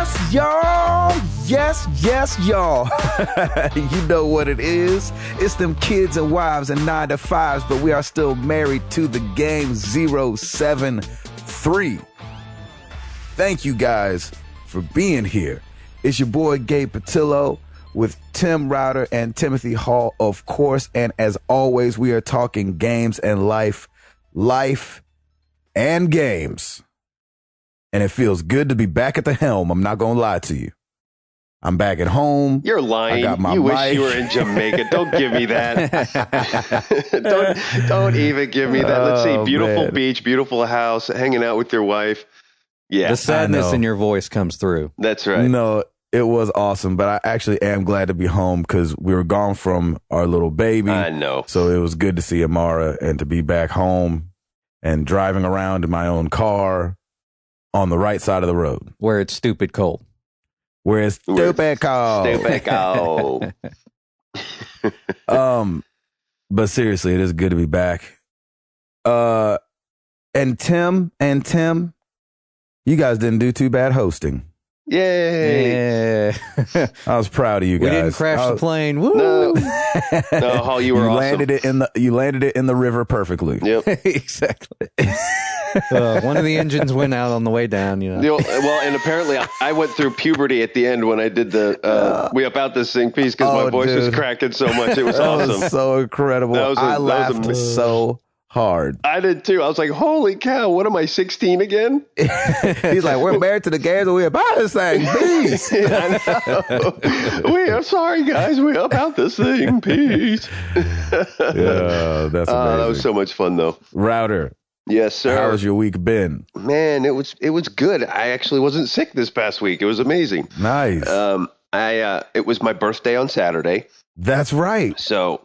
Yes, y'all. Yes, y'all. You know what it is. It's them kids and wives and 9 to 5s, but we are still married to the game 073. Thank you guys for being here. It's your boy Gabe Patillo with Tim Router and Timothy Hall, of course. And as always, we are talking games and life and games. And it feels good to be back at the helm. I'm not going to lie to you. I'm back at home. You're lying. You mic. Wish you were in Jamaica. Don't give me that. don't even give me that. Let's see. Beautiful beach, beautiful house, hanging out with your wife. Yeah. The sadness in your voice comes through. That's right. No, it was awesome, but I actually am glad to be home because we were gone from our little baby. I know. So it was good to see Amara and to be back home and driving around in my own car on the right side of the road. Where it's stupid cold. Where it's stupid cold. Stupid cold. But seriously, it is good to be back. And Tim, you guys didn't do too bad hosting. Yay! Yeah. I was proud of you guys. We didn't crash the plane. Woo! No, Hall, you were awesome. You landed it in the river perfectly. Yep, exactly. One of the engines went out on the way down. You know. Well, and apparently I went through puberty at the end when I did the "We Up Out This Thing" piece because my voice was cracking so much. It was awesome. That was so incredible. I laughed so hard. I did too. I was like, holy cow, what am I, 16 again? He's like, we're married to the games and we about this thing. Peace. We are sorry, guys. We about this thing. Peace. Yeah, that's amazing. That was so much fun, though. Router. Yes, sir. How has your week been? Man, it was good. I actually wasn't sick this past week. It was amazing. Nice. It was my birthday on Saturday. That's right. So,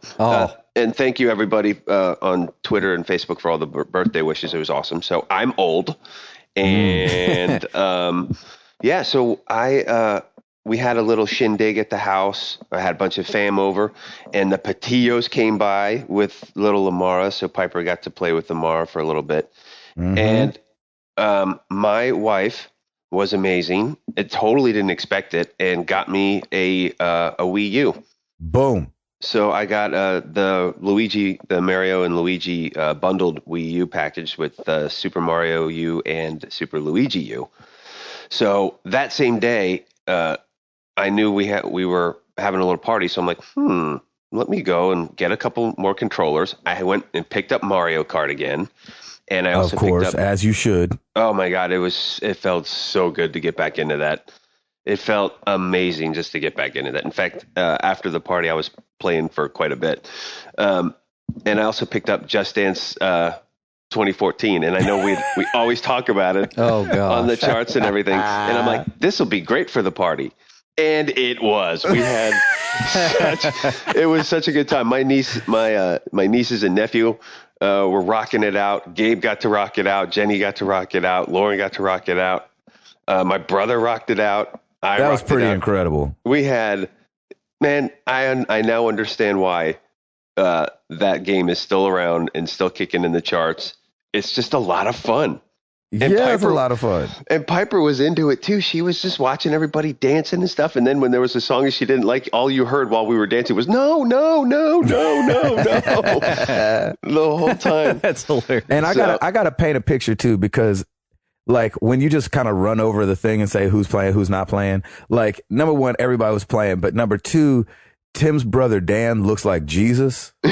and thank you everybody on Twitter and Facebook for all the birthday wishes. It was awesome. So I'm old, and yeah. So we had a little shindig at the house. I had a bunch of fam over, and the Patillos came by with little Amara. So Piper got to play with Amara for a little bit, and my wife was amazing. It totally didn't expect it, and got me a Wii U. Boom. So I got the Mario and Luigi bundled Wii U package with Super Mario U and Super Luigi U. So that same day, I knew we were having a little party. So I'm like, let me go and get a couple more controllers. I went and picked up Mario Kart again. And I also picked up, as you should. Oh my God, it felt so good to get back into that. It felt amazing just to get back into that. In fact, after the party, I was playing for quite a bit. And I also picked up Just Dance 2014. And I know we always talk about it on the charts and everything. And I'm like, this will be great for the party. And it was. We had it was such a good time. My nieces and nephew were rocking it out. Gabe got to rock it out. Jenny got to rock it out. Lauren got to rock it out. My brother rocked it out. That was pretty incredible. We had, man, I now understand why that game is still around and still kicking in the charts. It's just a lot of fun. And yeah, it's a lot of fun. And Piper was into it too. She was just watching everybody dancing and stuff. And then when there was a song that she didn't like, all you heard while we were dancing was no. The whole time. That's hilarious. And I gotta paint a picture too, because like when you just kind of run over the thing and say who's playing, who's not playing, like number one, everybody was playing, but number two, Tim's brother Dan looks like Jesus. Yeah,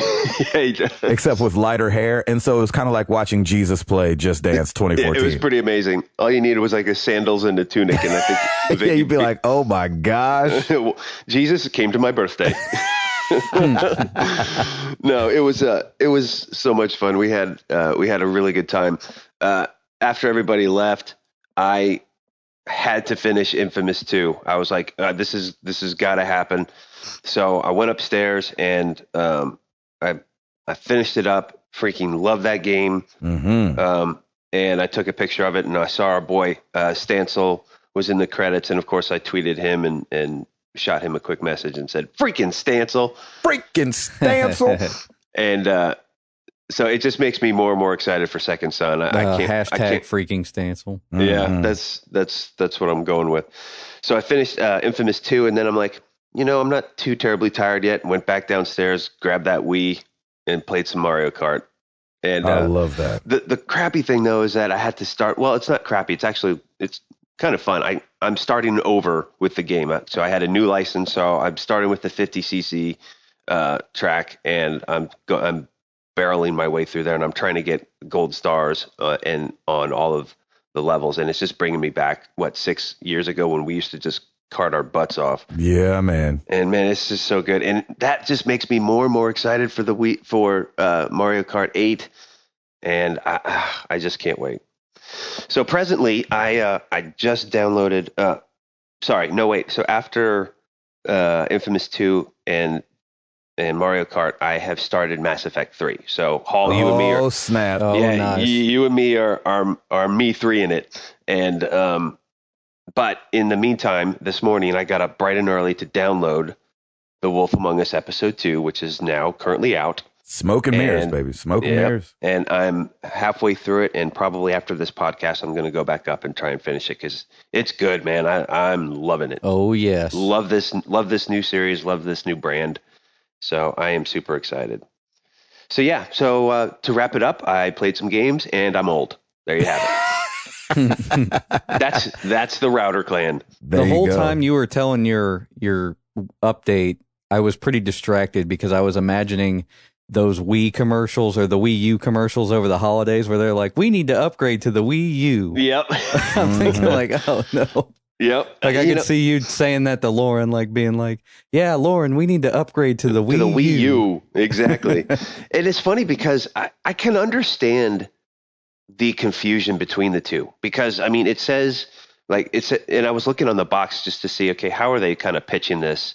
he does. Except with lighter hair. And so it was kind of like watching Jesus play Just Dance 2014. It was pretty amazing. All you needed was like a sandals and a tunic. And I think yeah, you'd be like, oh my gosh. Jesus came to my birthday. No, it was so much fun. We had a really good time. After everybody left, I had to finish Infamous 2. I was like, this has got to happen. So I went upstairs and I finished it up. Freaking love that game. And I took a picture of it, and I saw our boy Stancil was in the credits, and of course I tweeted him and shot him a quick message and said, "Freaking Stancil, freaking Stancil." And So it just makes me more and more excited for Second Son. I can't. Freaking Stancil. Yeah, that's what I'm going with. So I finished Infamous 2, and then I'm like, I'm not too terribly tired yet. Went back downstairs, grabbed that Wii, and played some Mario Kart. And I love that. The crappy thing though is that I had to start. Well, it's not crappy. It's kind of fun. I'm starting over with the game. So I had a new license. So I'm starting with the 50cc track, and I'm barreling my way through there, and I'm trying to get gold stars and on all of the levels. And it's just bringing me back 6 years ago when we used to just cart our butts off. Yeah, man. And man, it's just so good. And that just makes me more and more excited for Mario Kart 8. And I just can't wait. So presently, I just downloaded. So after Infamous 2 and Mario Kart, I have started Mass Effect 3. So Hall, you and me are. Oh snap! Yeah, nice. you and me are me 3 in it. And but in the meantime, this morning I got up bright and early to download The Wolf Among Us Episode 2, which is now currently out. Smoke and mirrors, baby. Smoke and mirrors. And I'm halfway through it, and probably after this podcast, I'm going to go back up and try and finish it because it's good, man. I'm loving it. Oh yes, love this new series, love this new brand. So I am super excited. So yeah, to wrap it up, I played some games, and I'm old. There you have it. That's the Router Clan. The whole time you were telling your update, I was pretty distracted because I was imagining those Wii commercials or the Wii U commercials over the holidays where they're like, we need to upgrade to the Wii U. Yep. I'm thinking like, oh no. Yep. Like I could see you saying that to Lauren, like being like, yeah, Lauren, we need to upgrade to the Wii U. To the Wii U. Exactly. And it's funny because I can understand the confusion between the two because it says and I was looking on the box just to see, okay, how are they kind of pitching this?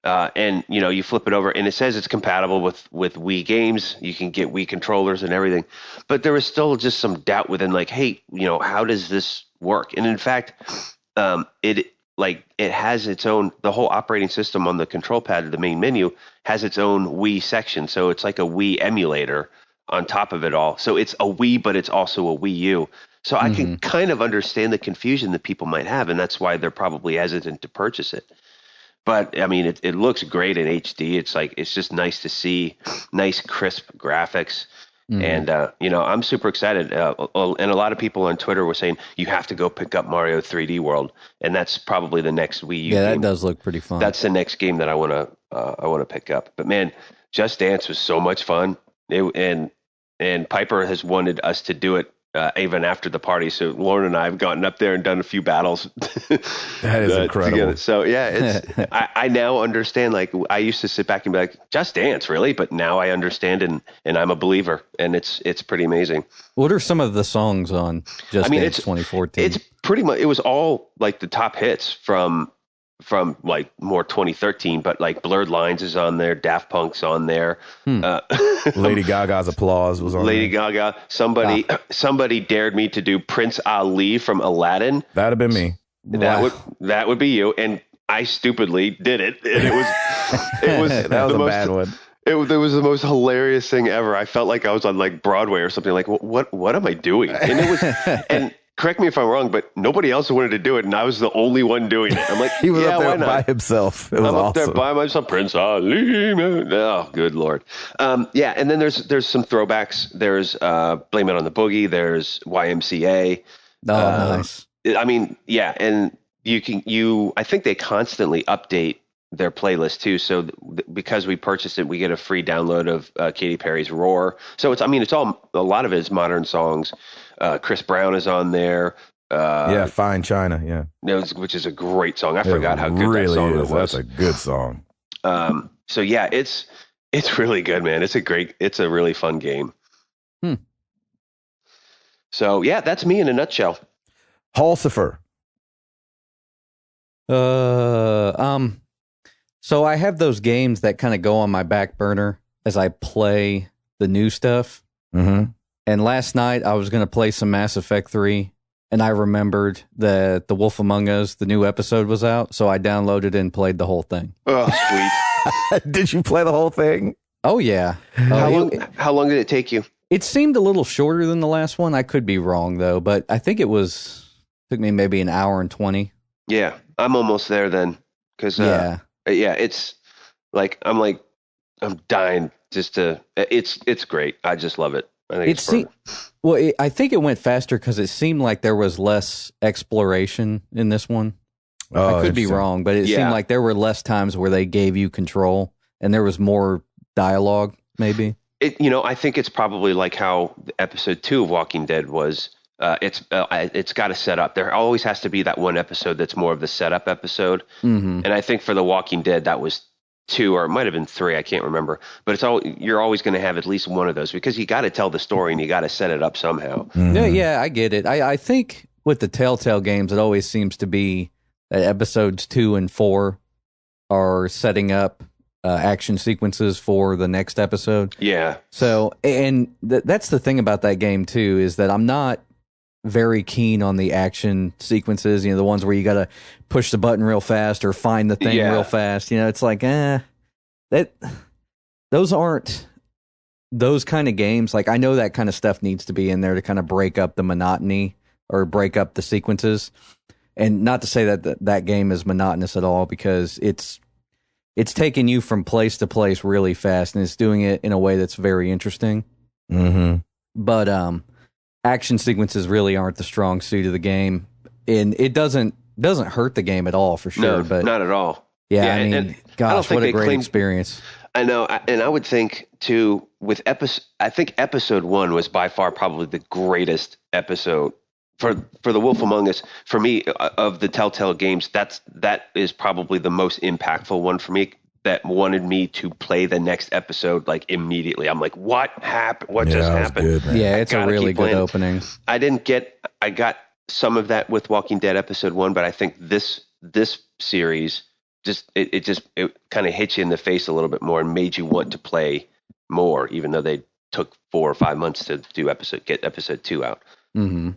And you flip it over and it says it's compatible with Wii games. You can get Wii controllers and everything, but there was still just some doubt within like, hey, how does this work? And in fact, it has its own, the whole operating system on the control pad of the main menu has its own Wii section. So it's like a Wii emulator on top of it all. So it's a Wii, but it's also a Wii U. So I can kind of understand the confusion that people might have. And that's why they're probably hesitant to purchase it. But it looks great in HD. It's just nice to see nice, crisp graphics. And, I'm super excited. And a lot of people on Twitter were saying you have to go pick up Mario 3D World. And that's probably the next Wii U game. That does look pretty fun. That's the next game that I want to pick up. But man, Just Dance was so much fun. And Piper has wanted us to do it even after the party. So Lauren and I have gotten up there and done a few battles. That is incredible. Together. So yeah, I now understand. Like I used to sit back and be like, Just Dance, really? But now I understand, and I'm a believer, and it's pretty amazing. What are some of the songs on Just Dance 2014? It's pretty much, it was all like the top hits from like more 2013, but like Blurred Lines is on there, Daft Punk's on there. Lady Gaga's Applause was on Lady there. Gaga. Somebody dared me to do Prince Ali from Aladdin. That'd have been me. That would be you, and I stupidly did it, and it was that was a bad one. It was the most hilarious thing ever. I felt like I was on like Broadway or something. Like what am I doing? And it was and. Correct me if I'm wrong, but nobody else wanted to do it, and I was the only one doing it. I'm like, he was up there by himself. It was up there by myself, Prince Ali. Man. Oh, good Lord. Yeah, and then there's some throwbacks. There's Blame It on the Boogie. There's YMCA. Oh, nice. Yeah, and I think they constantly update their playlist too. So because we purchased it, we get a free download of Katy Perry's Roar. So it's all, a lot of it is modern songs. Chris Brown is on there. Fine China. Yeah, which is a great song. I forgot how good that song was. That's a good song. So yeah, it's really good, man. It's a really fun game. So yeah, that's me in a nutshell. Halsifer. So I have those games that kind of go on my back burner as I play the new stuff. Mm-hmm. And last night I was going to play some Mass Effect 3, and I remembered that The Wolf Among Us, the new episode, was out, so I downloaded and played the whole thing. Oh, sweet. Did you play the whole thing? Oh, yeah. How long did it take you? It seemed a little shorter than the last one. I could be wrong though, but I think took me maybe an hour and 20. Yeah, I'm almost there then. Because yeah, it's I'm dying just to. It's great. I just love it. I think it's perfect. Well, I think it went faster because it seemed like there was less exploration in this one. I could be wrong, but it seemed like there were less times where they gave you control and there was more dialogue, maybe. I think it's probably like how episode 2 of Walking Dead was. It's got to set up. There always has to be that one episode that's more of the setup episode. Mm-hmm. And I think for The Walking Dead, that was 2, or it might have been 3. I can't remember. But you're always going to have at least one of those because you got to tell the story and you got to set it up somehow. Mm-hmm. Yeah, I get it. I think with the Telltale games, it always seems to be that episodes 2 and 4 are setting up action sequences for the next episode. Yeah. So, and that's the thing about that game too, is that I'm not very keen on the action sequences, the ones where you got to push the button real fast or find the thing real fast. It's like, those aren't those kind of games. Like, I know that kind of stuff needs to be in there to kind of break up the monotony or break up the sequences. And not to say that game is monotonous at all, because it's taking you from place to place really fast, and it's doing it in a way that's very interesting. Mm-hmm. But action sequences really aren't the strong suit of the game, and it doesn't hurt the game at all, for sure. No, but not at all. Yeah, I mean, gosh, what a great experience. I know, and I would think too with I think episode 1 was by far probably the greatest episode for The Wolf Among Us. For me, of the Telltale games, that is probably the most impactful one for me. That wanted me to play the next episode like immediately. I'm like, what happened? What just happened? Good, yeah, it's a really good opening. I got some of that with Walking Dead episode 1, but I think this series it kind of hit you in the face a little bit more and made you want to play more, even though they took 4 or 5 months to get episode 2 out. Mm-hmm.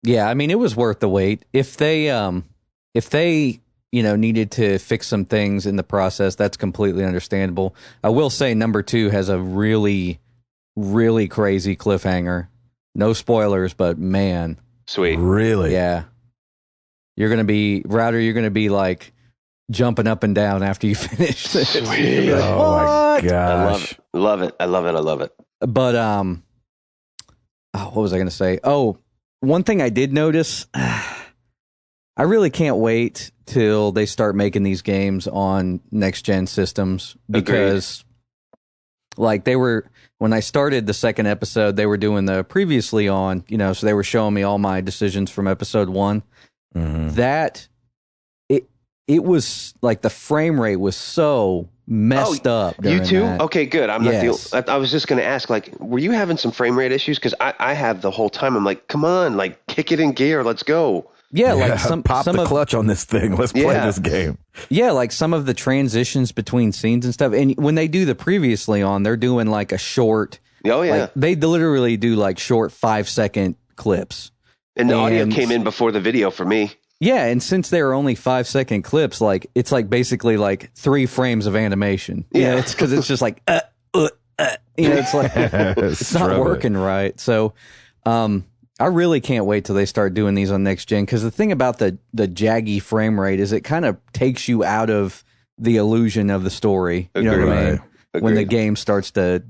Yeah, I mean, it was worth the wait. If they needed to fix some things in the process, that's completely understandable. I will say number 2 has a really, really crazy cliffhanger. No spoilers, but man. Sweet. Really? Yeah. You're going to be like jumping up and down after you finish this. Sweet. Like, oh my gosh. I love it. But, what was I going to say? Oh, one thing I did notice, I really can't wait till they start making these games on next-gen systems, because like when I started the second episode, they were doing the previously on, so they were showing me all my decisions from episode 1. Mm-hmm. That it was like the frame rate was so messed up. You too? That. Okay, good. I'm not I was just going to ask, like, were you having some frame rate issues? Because I have the whole time. I'm like, come on, like, kick it in gear. Let's go. Yeah, like pop the clutch on this thing. Let's play this game. Yeah, like some of the transitions between scenes and stuff. And when they do the previously on, they're doing like a short. Oh yeah, like, they literally do like short 5-second clips. And the audio came in before the video for me. Yeah, and since they're only 5-second clips, like it's like basically like 3 frames of animation. Yeah, it's because it's just like it's like it's not working right. So, I really can't wait till they start doing these on next gen, because the thing about the jaggy frame rate is it kind of takes you out of the illusion of the story. You know what I mean? When the game starts to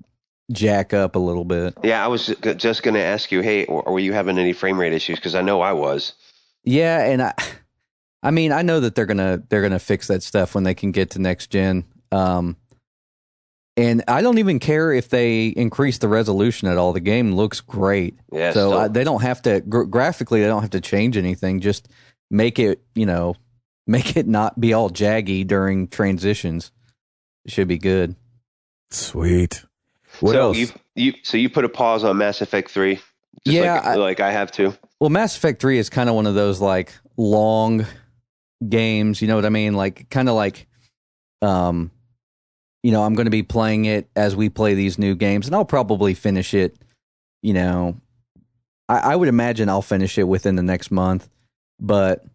jack up a little bit. Yeah, I was just going to ask you, hey, were you having any frame rate issues? Because I know I was. Yeah, and I mean, I know that they're gonna fix that stuff when they can get to next gen. And I don't even care if they increase the resolution at all. The game looks great. Yeah, so they don't have to graphically. They don't have to change anything. Just make it, make it not be all jaggy during transitions. It should be good. Sweet. What else? You put a pause on Mass Effect 3? Like I have to. Well, Mass Effect 3 is kind of one of those like long games. You know what I mean? Like kind of like, I'm going to be playing it as we play these new games, and I'll probably finish it. I would imagine I'll finish it within the next month, but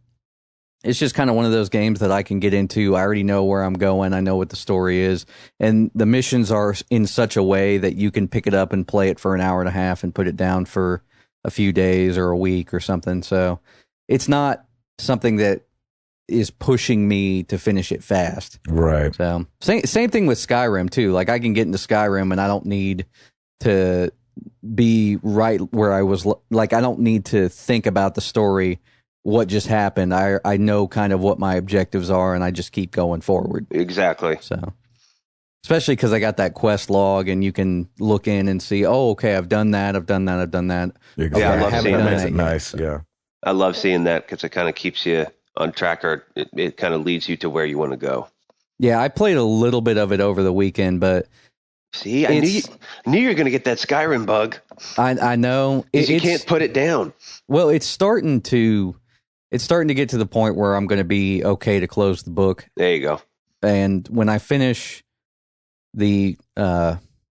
it's just kind of one of those games that I can get into. I already know where I'm going. I know what the story is. And the missions are in such a way that you can pick it up and play it for an hour and a half and put it down for a few days or a week or something. So it's not something that is pushing me to finish it fast. Right. So same thing with Skyrim too. Like I can get into Skyrim and I don't need to be right where I was. Like I don't need to think about the story, what just happened. I know kind of what my objectives are, and I just keep going forward. Exactly. So, especially because I got that quest log, and you can look in and see, oh, okay, I've done that. Exactly. Yeah, I love seeing that. that. Makes it nice. Yeah. I love seeing that because it kind of keeps you on track, or it kind of leads you to where you want to go. Yeah, I played a little bit of it over the weekend, but see, I knew you were going to get that Skyrim bug. I know you can't put it down. Well, it's starting to get to the point where I'm going to be okay to close the book. There you go. And when I finish the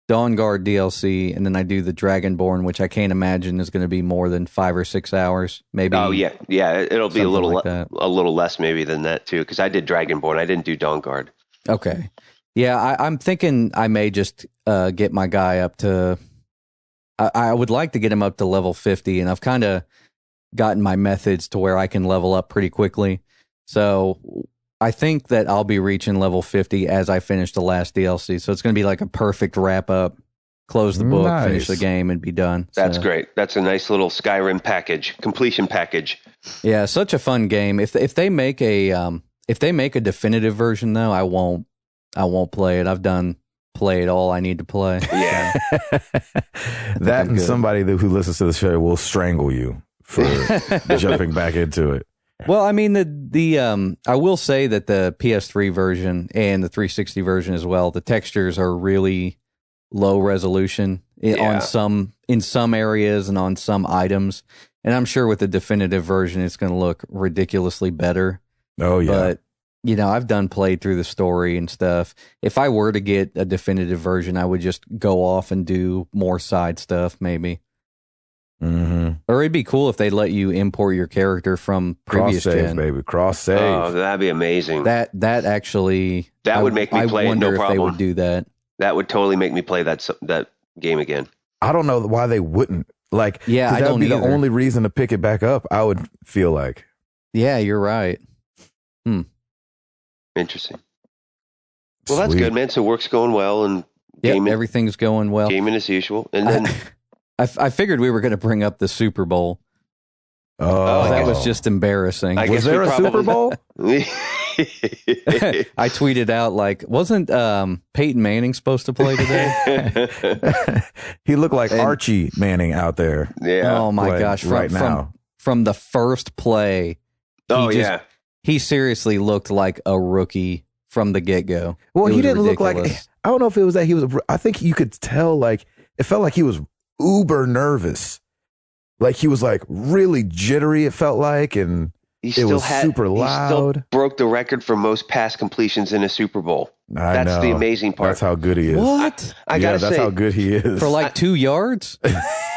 Dawn Guard DLC, and then I do the Dragonborn, which I can't imagine is going to be more than 5 or 6 hours, maybe. Oh yeah, it'll be a little like that. a little less maybe than that too, because I did Dragonborn. I didn't do Dawn Guard. Okay, yeah, I'm thinking I may just get my guy up to. I would like to get him up to level 50, and I've kind of gotten my methods to where I can level up pretty quickly. So I think that I'll be reaching level 50 as I finish the last DLC. So it's going to be like a perfect wrap up, close the book, finish the game, and be done. That's great. That's a nice little Skyrim package, completion package. Yeah, such a fun game. If they make a definitive version though, I won't play it. I've played all I need to play. Yeah. That and somebody who listens to the show will strangle you for jumping back into it. Well, I mean, I will say that the PS3 version and the 360 version as well, the textures are really low resolution in some areas and on some items. And I'm sure with the definitive version, it's going to look ridiculously better. Oh, yeah. But, you know, I've played through the story and stuff. If I were to get a definitive version, I would just go off and do more side stuff, maybe. Mm-hmm. Or it'd be cool if they let you import your character from previous cross save, gen. baby, cross save. Oh, that'd be amazing. That actually would make me play it, no problem. If they would do that. That would totally make me play that game again. I don't know why they wouldn't. Like, yeah, that would be the only reason to pick it back up. I would feel like. Yeah, you're right. Interesting. Well, that's good, man. So work's going well, and everything's going well. Gaming as usual, and then. I figured we were going to bring up the Super Bowl. Oh, that was just embarrassing. Was there a Super Bowl? I tweeted out, like, wasn't Peyton Manning supposed to play today? He looked like Archie Manning out there. Yeah. Oh my gosh! From the first play. He seriously looked like a rookie from the get-go. Well, he didn't look like. I don't know if it was that he was. I think you could tell. Like, it felt like he was uber nervous. Like he was like really jittery, it felt like, and it was super loud. He still broke the record for most pass completions in a Super Bowl. That's the amazing part. That's how good he is. What? I gotta say, that's how good he is. For like 2 yards?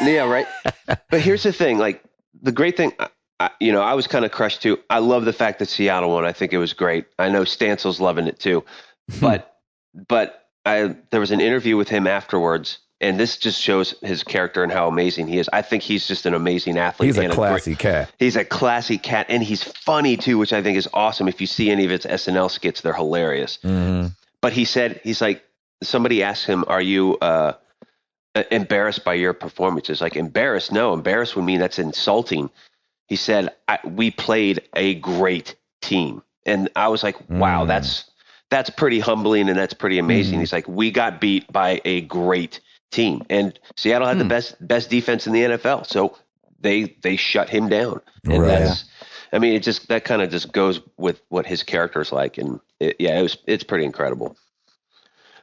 Yeah, right. But here's the thing, like the great thing, I was kind of crushed too. I love the fact that Seattle won. I think it was great. I know Stansel's loving it too. But there was an interview with him afterwards. And this just shows his character and how amazing he is. I think he's just an amazing athlete. He's a classy cat. He's a classy cat, and he's funny too, which I think is awesome. If you see any of his SNL skits, they're hilarious. Mm-hmm. But he's like, somebody asked him, "Are you embarrassed by your performance?" It's like, embarrassed? No, embarrassed would mean that's insulting. He said, "We played a great team," and I was like, "Wow, that's pretty humbling and that's pretty amazing." He's like, "We got beat by a great team, and Seattle had the best defense in the NFL, so they shut him down." And that kind of just goes with what his character's like, and it's pretty incredible.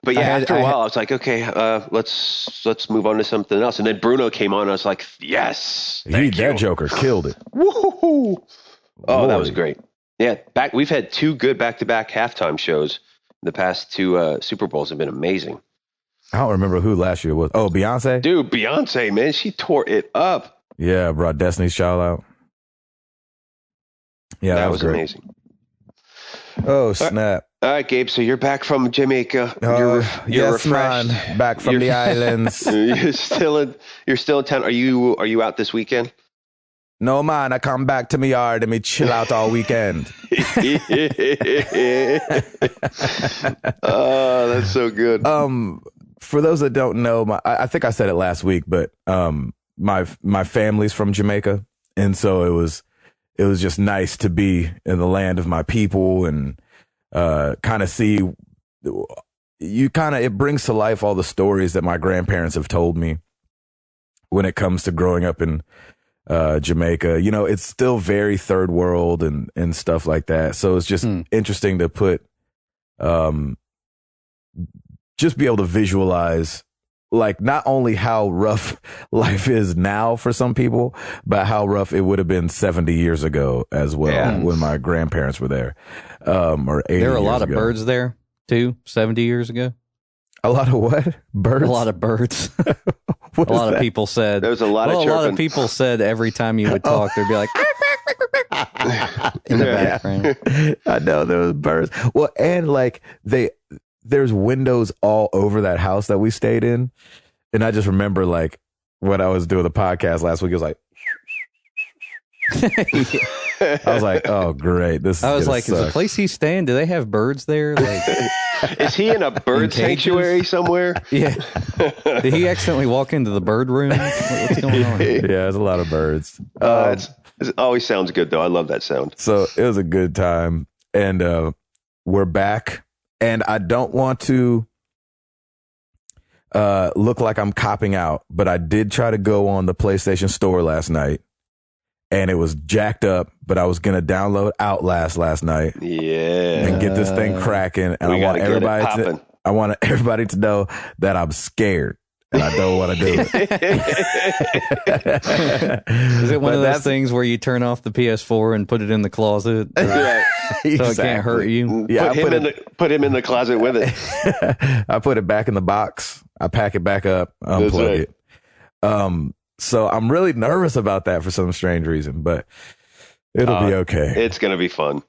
But after a while, I was like, okay, let's move on to something else. And then Bruno came on, and I was like, yes, that Joker killed it. Woohoo! Oh, that was great. Yeah, we've had 2 good back-to-back halftime shows. The past 2 Super Bowls have been amazing. I don't remember who last year was. Oh, Beyonce? Dude, Beyonce, man, she tore it up. Yeah, brought Destiny's Child out. Yeah, that was great. amazing. Oh, snap. All right, Gabe. So you're back from Jamaica. You're yes, refreshed. man. Back from the islands. You're still in town. Are you out this weekend? No, man. I come back to my yard and me chill out all weekend. Oh, that's so good. For those that don't know, I think I said it last week, but my family's from Jamaica, and so it was just nice to be in the land of my people and kind of see it brings to life all the stories that my grandparents have told me when it comes to growing up in Jamaica. You know, it's still very third world and stuff like that. So it's just interesting to put, just be able to visualize like not only how rough life is now for some people, but how rough it would have been 70 years ago as well when my grandparents were there. Or 80 there are a years lot ago. of birds there too, 70 years ago. A lot of what? Birds? A lot of birds. A lot of people said there was a lot of chirping. A lot of people said every time you would talk, they'd be like in the background. I know there was birds. Well, and like there's windows all over that house that we stayed in. And I just remember like when I was doing the podcast last week, it was like, I was like, oh, great. I was like, is the place he's staying, do they have birds there? Like, is he in a bird sanctuary somewhere? Yeah. Did he accidentally walk into the bird room? What's going on? Yeah, there's a lot of birds. It always sounds good, though. I love that sound. So it was a good time. And we're back. And I don't want to look like I'm copping out, but I did try to go on the PlayStation Store last night. And it was jacked up, but I was going to download Outlast last night. Yeah. And get this thing cracking. And I want everybody to know that I'm scared. And I don't want to do it. Is it one of those things where you turn off the PS4 and put it in the closet? Right. So it can't hurt you? Yeah, put him in the closet with it. I put it back in the box. I pack it back up, unplug it. So I'm really nervous about that for some strange reason, but it'll be okay. It's going to be fun.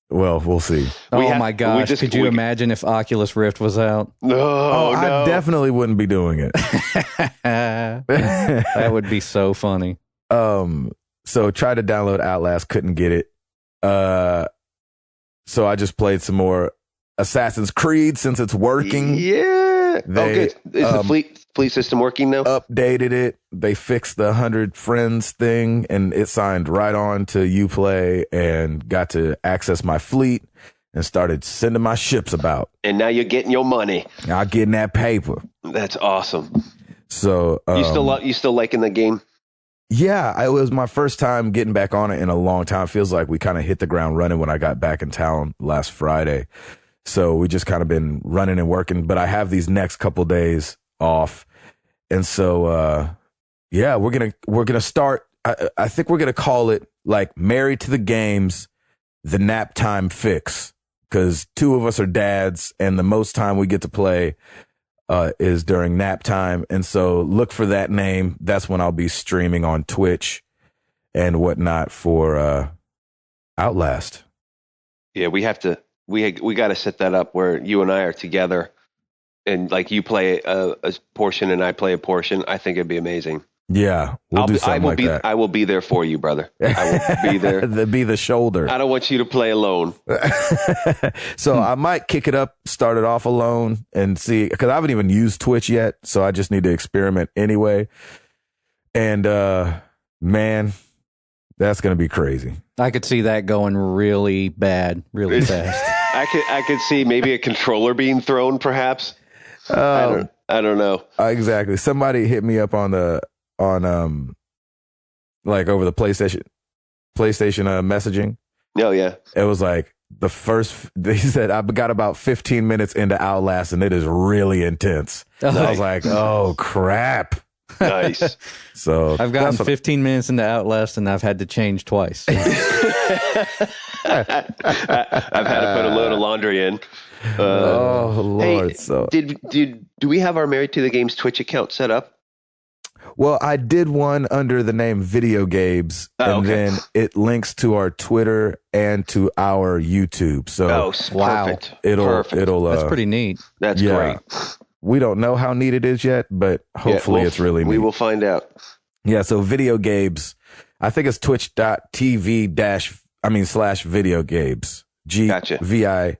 Well, we'll see. My gosh. Could you imagine if Oculus Rift was out? No. I definitely wouldn't be doing it. That would be so funny. So tried to download Outlast, couldn't get it. So I just played some more Assassin's Creed since it's working. Yeah. Good. Is the fleet system working now? Updated it. They fixed the 100 friends thing, and it signed right on to Uplay and got to access my fleet and started sending my ships about. And now you're getting your money. I'm getting that paper. That's awesome. So you still liking the game? Yeah, it was my first time getting back on it in a long time. Feels like we kind of hit the ground running when I got back in town last Friday. So we just kind of been running and working, but I have these next couple days off. And so, we're going to start. I think we're going to call it like Married to the Games, the nap time fix, because two of us are dads and the most time we get to play is during nap time. And so look for that name. That's when I'll be streaming on Twitch and whatnot for Outlast. Yeah, we have to. We got to set that up where you and I are together, and like you play a portion and I play a portion. I think it'd be amazing. Yeah, we'll do something like that. I will be there for you, brother. I will be there. Be the shoulder. I don't want you to play alone. So I might kick it up, start it off alone, and see, because I haven't even used Twitch yet, so I just need to experiment anyway. And man, that's gonna be crazy. I could see that going really bad, really fast. I could see maybe a controller being thrown, perhaps. I don't know. Exactly. Somebody hit me up on like over the PlayStation messaging. Oh yeah. It was like they said I got about 15 minutes into Outlast and it is really intense. I was like, oh crap. Nice. So I've gotten 15 minutes into Outlast and I've had to change twice. I've had to put a load of laundry in. Oh Lord! Hey, do we have our Married to the Games Twitch account set up? Well, I did one under the name Video Games, and then it links to our Twitter and to our YouTube. So perfect. It'll That's pretty neat. That's great. We don't know how neat it is yet, but hopefully it's really neat. We will find out. Yeah, so Video Games, I think it's twitch.tv/Video Games. Gotcha. VIDEOGABES.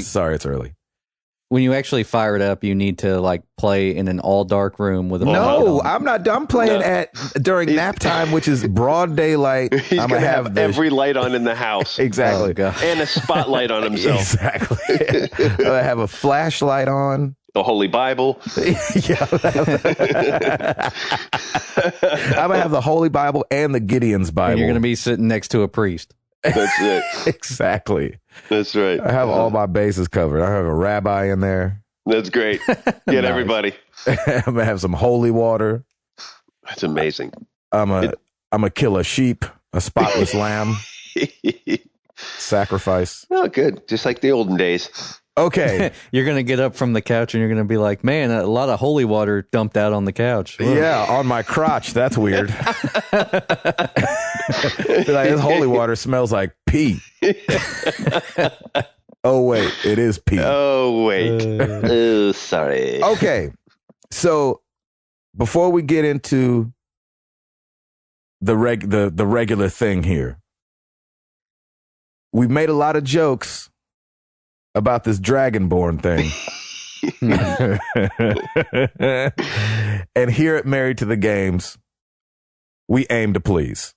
Sorry, it's early. When you actually fire it up, you need to like play in an all dark room with a No, I'm not. I'm playing during nap time, which is broad daylight. He's I'm gonna have every light on in the house. Exactly. And a spotlight on himself. Exactly. I have a flashlight on. The Holy Bible. Yeah. I'm gonna have the Holy Bible and the Gideon's Bible. And you're gonna be sitting next to a priest. That's it. Exactly. That's right. I have all my bases covered. I have a rabbi in there. That's great. Get everybody. I'm gonna have some holy water. That's amazing. I'm gonna kill a sheep, a spotless lamb. Sacrifice. Oh, good. Just like the olden days. Okay. You're going to get up from the couch and you're going to be like, man, a lot of holy water dumped out on the couch. Whoa. Yeah, on my crotch. That's weird. Like, this holy water smells like pee. Oh, wait. It is pee. Oh, wait. Oh, sorry. Okay. So before we get into the regular thing here, we've made a lot of jokes about this Dragonborn thing. And here at Married to the Games, we aim to please.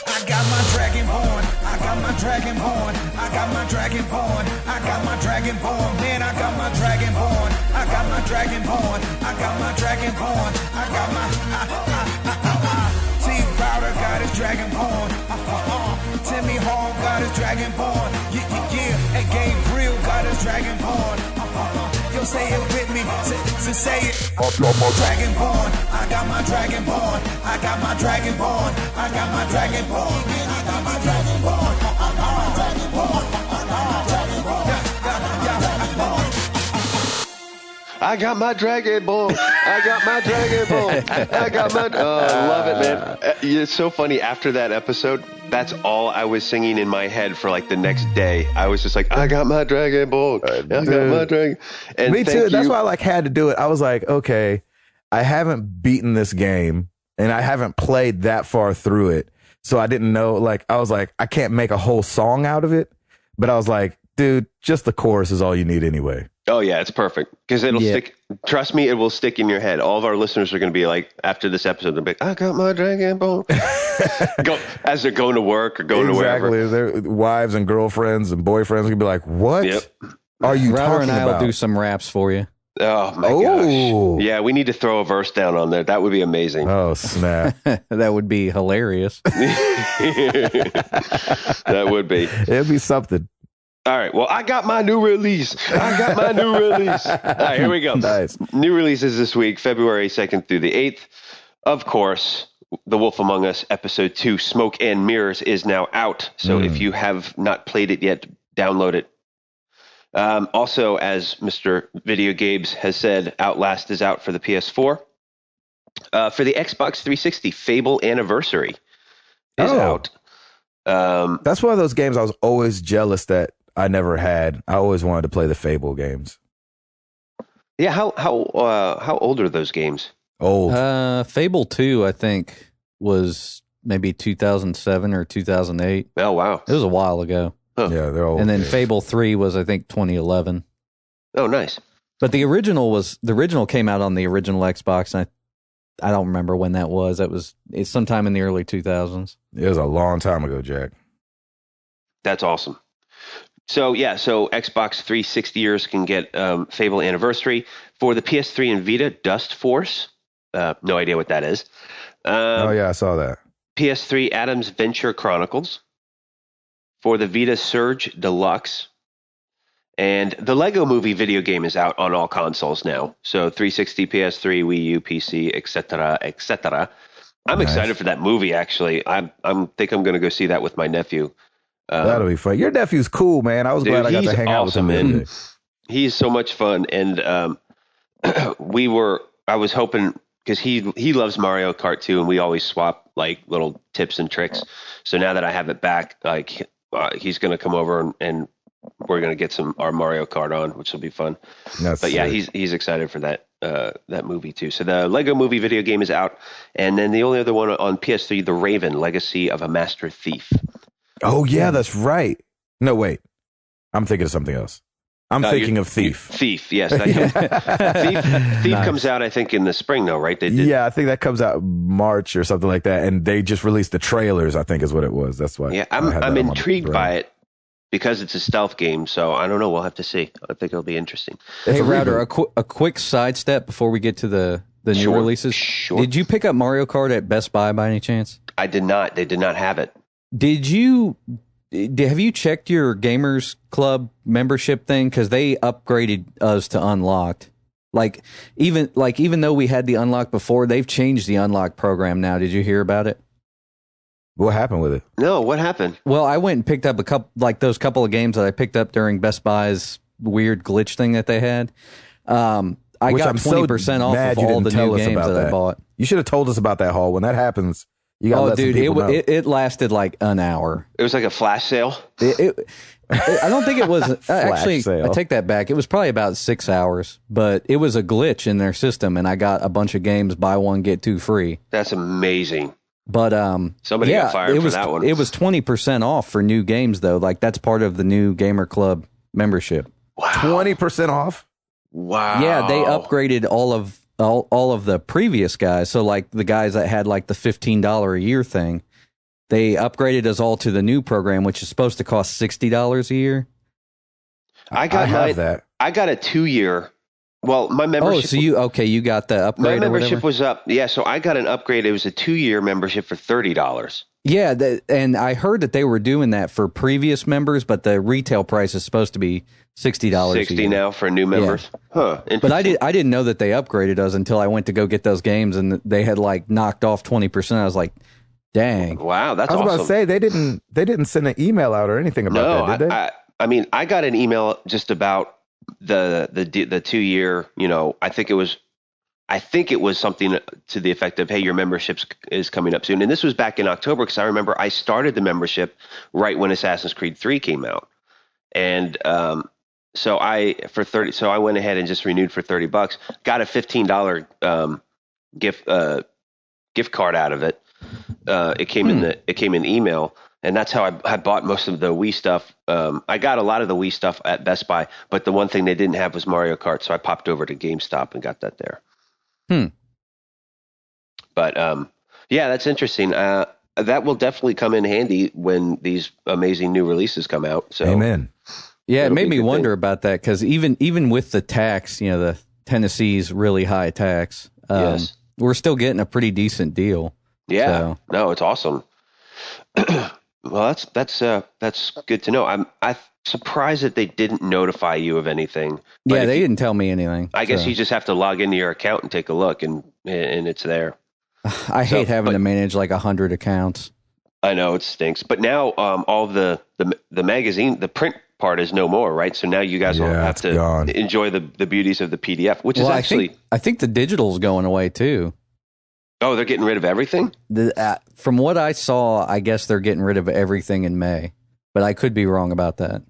I got my Dragonborn, I got my Dragonborn, I got my Dragonborn, I got my Dragonborn, man, I got my Dragonborn, I got my Dragonborn, I got my Dragonborn, I got my T. Crowder got his Dragonborn, Timmy Hall got his Dragonborn, yeah, and Gabriel got his Dragonborn, yo, say it with me, say it. I got my Dragonborn, I got my Dragonborn, I got my Dragonborn, I got my Dragonborn, man, I got my Dragonborn, I got my Dragonborn, I got my Dragonborn. I got my Dragonborn. I got my. Oh, I love it, man. It's so funny. After that episode, that's all I was singing in my head for like the next day. I was just like, I got my Dragonborn. I got my Dragon. And me too. That's why I like had to do it. I was like, okay, I haven't beaten this game and I haven't played that far through it. So I didn't know, like, I was like, I can't make a whole song out of it. But I was like, dude, just the chorus is all you need anyway. Oh, yeah, it's perfect because it'll stick. Trust me, it will stick in your head. All of our listeners are going to be like, after this episode, they'll be like, I got my Dragonborn. As they're going to work or going to wherever. Their wives and girlfriends and boyfriends can be like, what are you Router talking and I about? will do some raps for you. Oh, my gosh. Yeah, we need to throw a verse down on there. That would be amazing. Oh, snap. That would be hilarious. That would be. It'd be something. All right. Well, I got my new release. I got my new release. All right, here we go. Nice. New releases this week, February 2nd through the 8th. Of course, The Wolf Among Us Episode 2, Smoke and Mirrors, is now out. So if you have not played it yet, download it. Also, as Mr. Video Games has said, Outlast is out for the PS4. For the Xbox 360, Fable Anniversary is out. That's one of those games I was always jealous that I never had. I always wanted to play the Fable games. Yeah, how old are those games? Old. Fable 2, I think, was maybe 2007 or 2008. Oh, wow. It was a while ago. Huh. Yeah, they're old. And then games. Fable 3 was, I think, 2011. Oh, nice. But the original came out on the original Xbox, and I don't remember when that was. It's sometime in the early 2000s. It was a long time ago, Jack. That's awesome. So Xbox 360ers can get Fable Anniversary. For the PS3 and Vita, Dust Force. No idea what that is. Oh, yeah, I saw that. PS3, Adam's Venture Chronicles. For the Vita, Surge Deluxe. And the Lego Movie video game is out on all consoles now. So 360, PS3, Wii U, PC, etc., etc. I'm Nice. excited for that movie. Actually, I'm think I'm going to go see that with my nephew. That'll be fun. Your nephew's cool, man. I was Dude, glad I got he's to hang out with him awesome, the other man. day. He's so much fun, and I was hoping because he loves Mario Kart too, and we always swap like little tips and tricks. So now that I have it back, like he's going to come over and we're going to get our Mario Kart on, which will be fun. But yeah, he's excited for that movie too. So the Lego Movie video game is out, and then the only other one on PS3, The Raven: Legacy of a Master Thief. Oh yeah, that's right. No, wait, I'm thinking of something else. I'm thinking of Thief. Thief, yes. Thief Nice. comes out, I think, in the spring, though, right? Yeah, I think that comes out March or something like that, and they just released the trailers. I think is what it was. That's why. Yeah, I'm intrigued by it because it's a stealth game. So I don't know. We'll have to see. I think it'll be interesting. It's Hey, a Router, reboot. a quick sidestep before we get to the new Sure, releases. sure. Did you pick up Mario Kart at Best Buy by any chance? I did not. They did not have it. Have you checked your Gamers Club membership thing? Because they upgraded us to unlocked. Even though we had the unlock before, they've changed the unlock program now. Did you hear about it? What happened with it? No, what happened? Well, I went and picked up those couple of games that I picked up during Best Buy's weird glitch thing that they had. I Which got I'm so 20% off mad of you all didn't the new tell us games about that I bought. You should have told us about that, Hall. When that happens, you got to let some people know. It lasted like an hour. It was like a flash sale. I don't think it was actually. sale. I take that back. It was probably about 6 hours, but it was a glitch in their system, and I got a bunch of games buy one get two free. That's amazing. But Somebody got fired for that one. It was 20% off for new games though. Like that's part of the new Gamer Club membership. Wow. 20% off. Wow. Yeah, they upgraded all of the previous guys. So like the guys that had like the $15 a year thing, they upgraded us all to the new program, which is supposed to cost $60 a year. I got that. I got a 2-year. Well, my membership. Oh, so you got the upgrade? My or membership whatever? was up. Yeah, so I got an upgrade. It was a 2-year membership for $30. Yeah, and I heard that they were doing that for previous members, but the retail price is supposed to be $60. $60 now for new members. Huh. But I didn't know that they upgraded us until I went to go get those games, and they had like knocked off 20%. I was like, dang. Wow, that's I was awesome. about to say they didn't send an email out or anything about that, did they? I mean, I got an email just about the 2-year. You know, I think it was something to the effect of, "Hey, your membership is coming up soon." And this was back in October because I remember I started the membership right when Assassin's Creed 3 came out, and so I went ahead and just renewed for $30. Got a $15 gift card out of it. It came in email. And that's how I bought most of the Wii stuff. I got a lot of the Wii stuff at Best Buy, but the one thing they didn't have was Mario Kart, so I popped over to GameStop and got that there. But yeah, that's interesting. That will definitely come in handy when these amazing new releases come out. So, Amen. Yeah, it It'll made be me a good wonder thing. about that because even with the tax, the Tennessee's really high tax, Yes. we're still getting a pretty decent deal. Yeah, So- no, it's awesome. Well, that's good to know. I'm surprised that they didn't notify you of anything. But Yeah, if they you- didn't tell me anything. I guess so. you just have to log into your account and take a look, and it's there. I hate having but- to manage like 100 accounts. I know it stinks, but now all the magazine, the print part is no more, right? So now you guys will Yeah, have it's to gone. enjoy the beauties of the PDF, which is Well, actually I think the digital's going away too. oh, they're getting rid of everything. From what I saw, I guess they're getting rid of everything in May, but I could be wrong about that.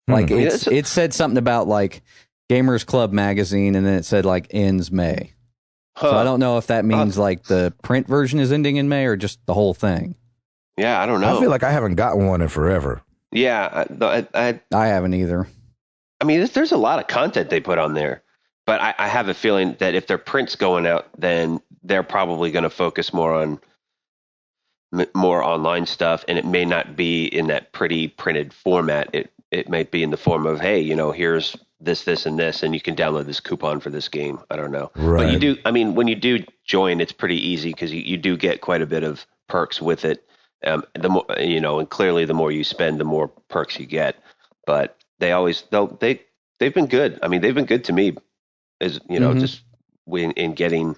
Like Yeah, it said something about like Gamers Club magazine, and then it said like ends May. Huh. So I don't know if that means like the print version is ending in May or just the whole thing. Yeah, I don't know. I feel like I haven't gotten one in forever. yeah, I haven't either. I mean, there's a lot of content they put on there, but I have a feeling that if their print's going out, then they're probably going to focus more on more online stuff, and it may not be in that pretty printed format. It might be in the form of, hey, here's this, and this, and you can download this coupon for this game. I don't know. But Right. you do, I mean, when you do join, it's pretty easy because you do get quite a bit of perks with it. The more, and clearly the more you spend, the more perks you get. But they've been good. I mean, they've been good to me as, Mhm. just in getting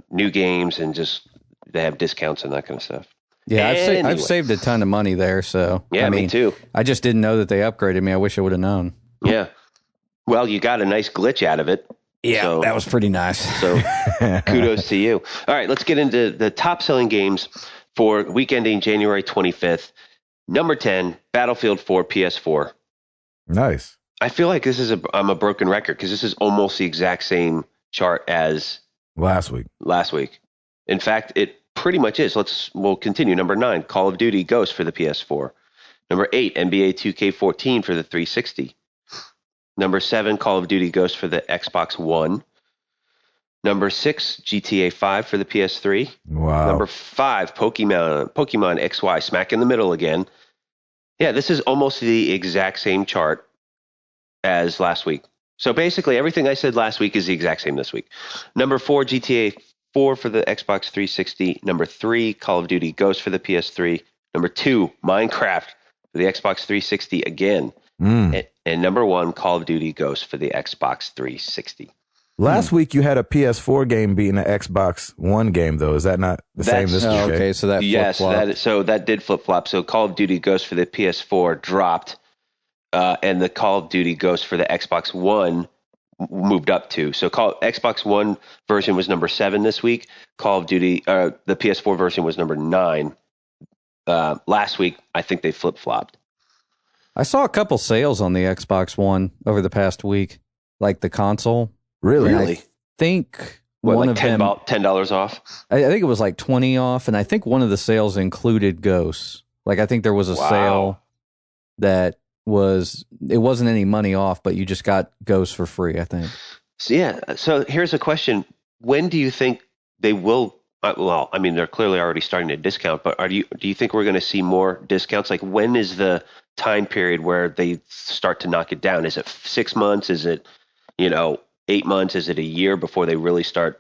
new games and just they have discounts and that kind of stuff. Yeah, Anyway. I've saved a ton of money there. So Yeah, me too. I just didn't know that they upgraded me. I wish I would have known. Yeah. Well, you got a nice glitch out of it. Yeah, so, that was pretty nice. So kudos to you. All right, let's get into the top selling games for week ending January 25th. Number 10, Battlefield 4 PS4. Nice. I feel like I'm a broken record because this is almost the exact same chart as last week. In fact, it pretty much is. We'll continue. Number 9, Call of Duty Ghost for the PS4. Number 8, NBA 2K14 for the 360. Number 7, Call of Duty Ghost for the Xbox One. Number 6, GTA 5 for the PS3. Wow. Number 5, Pokemon XY, smack in the middle again. Yeah, this is almost the exact same chart as last week. So basically, everything I said last week is the exact same this week. Number 4, GTA 4 for the Xbox 360. Number 3, Call of Duty Ghost for the PS3. Number 2, Minecraft for the Xbox 360 again. And number 1, Call of Duty Ghost for the Xbox 360. Last week you had a PS4 game beating an Xbox One game, though. Is that not the same this week? Okay, so that that did flip flop. So Call of Duty Ghost for the PS4 dropped, and the Call of Duty Ghost for the Xbox One moved up too. So Xbox One version was number 7 this week. Call of Duty, the PS4 version was number 9. Last week, I think they flip flopped. I saw a couple sales on the Xbox One over the past week, like the console. Really? I think one of them $10 off. I think it was like 20 off, and I think one of the sales included Ghosts. Like I think there was a sale that it wasn't any money off, but you just got Ghosts for free, I think. So here's a question: when do you think they will? Well, I mean, they're clearly already starting to discount, but do you think we're going to see more discounts? Like, when is the time period where they start to knock it down? Is it 6 months? Is it 8 months? Is it a year before they really start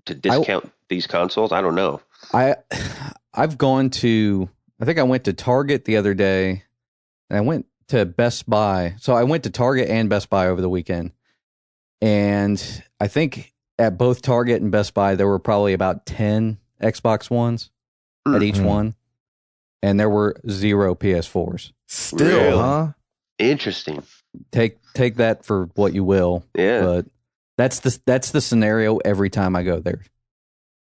to discount these consoles? I don't know. I've gone to, I think I went to Target the other day, and I went to Best Buy. So I went to Target and Best Buy over the weekend. And I think at both Target and Best Buy, there were probably about 10 Xbox Ones at each one. And there were 0 PS4s. Still, really? Huh? Interesting. Take that for what you will. Yeah. But that's the scenario every time I go there.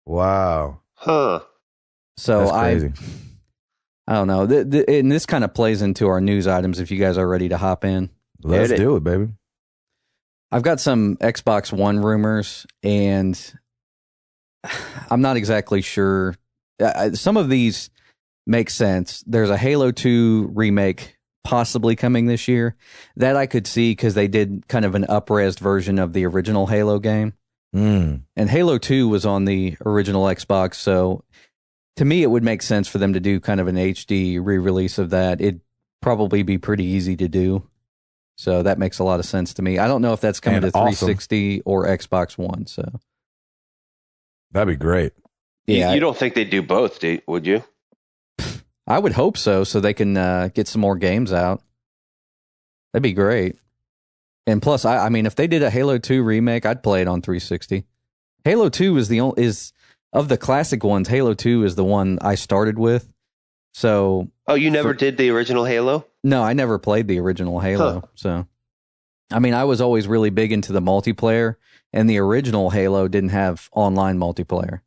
Wow. Huh. So That's crazy. I don't know. And this kind of plays into our news items if you guys are ready to hop in. Let's do it, baby. I've got some Xbox One rumors, and I'm not exactly sure. Some of these make sense. There's a Halo 2 remake possibly coming this year. That I could see because they did kind of an up-resed version of the original Halo game. And Halo 2 was on the original Xbox, so to me it would make sense for them to do kind of an HD re-release of that. It'd probably be pretty easy to do. So that makes a lot of sense to me. I don't know if that's coming to 360 or Xbox One. So that'd be great. Yeah, you don't think they'd do both, would you? I would hope so they can get some more games out. That'd be great. And plus, I mean, if they did a Halo 2 remake, I'd play it on 360. Halo 2 is of the classic ones. Halo 2 is the one I started with. So, you never did the original Halo? No, I never played the original Halo. So, I mean, I was always really big into the multiplayer, and the original Halo didn't have online multiplayer.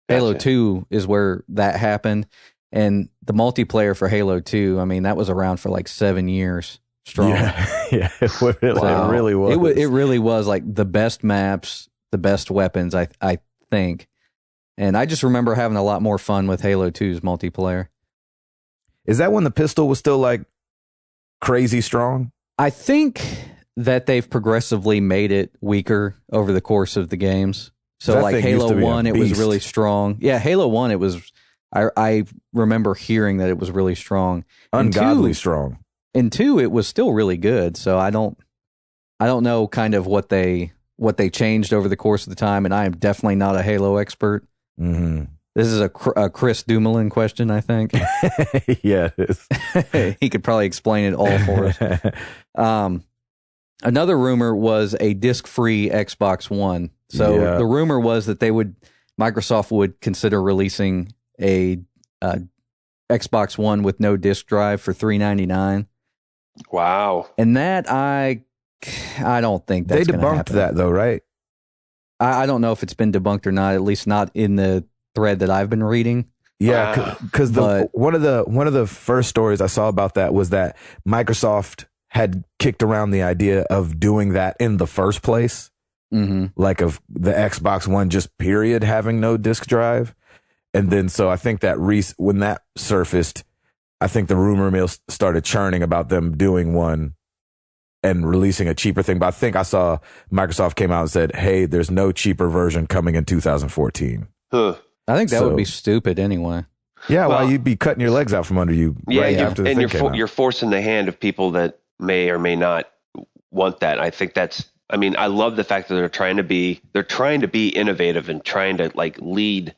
Gotcha. Halo 2 is where that happened, and the multiplayer for Halo 2, I mean, that was around for like 7 years strong. Yeah, it really was. It really was like the best maps, the best weapons, I think. And I just remember having a lot more fun with Halo 2's multiplayer. Is that when the pistol was still like crazy strong? I think that they've progressively made it weaker over the course of the games. So like Halo 1, it was really strong. Yeah, Halo 1, it was, I remember hearing that it was really strong. Ungodly strong. And 2, it was still really good. So I don't know kind of what they changed over the course of the time. And I am definitely not a Halo expert. Mm-hmm. This is a Chris Dumoulin question, I think. Yeah, it is. He could probably explain it all for us. Another rumor was a disc-free Xbox One. So the rumor was that they would Microsoft would consider releasing a Xbox One with no disc drive for $399. Wow. And that I don't think that's They going to debunked happen. that though, right? I don't know if it's been debunked or not. At least not in the thread that I've been reading. Yeah, because one of the first stories I saw about that was that Microsoft had kicked around the idea of doing that in the first place, like of the Xbox One just period having no disc drive, and then so I think that when that surfaced, I think the rumor mill started churning about them doing one and releasing a cheaper thing. But I think I saw Microsoft came out and said, "Hey, there's no cheaper version coming in 2014." Huh. I think that would be stupid anyway. Yeah, well, you'd be cutting your legs out from under you right after the thing came out. You're forcing the hand of people that may or may not want that. I think I love the fact that they're trying to be innovative and trying to like lead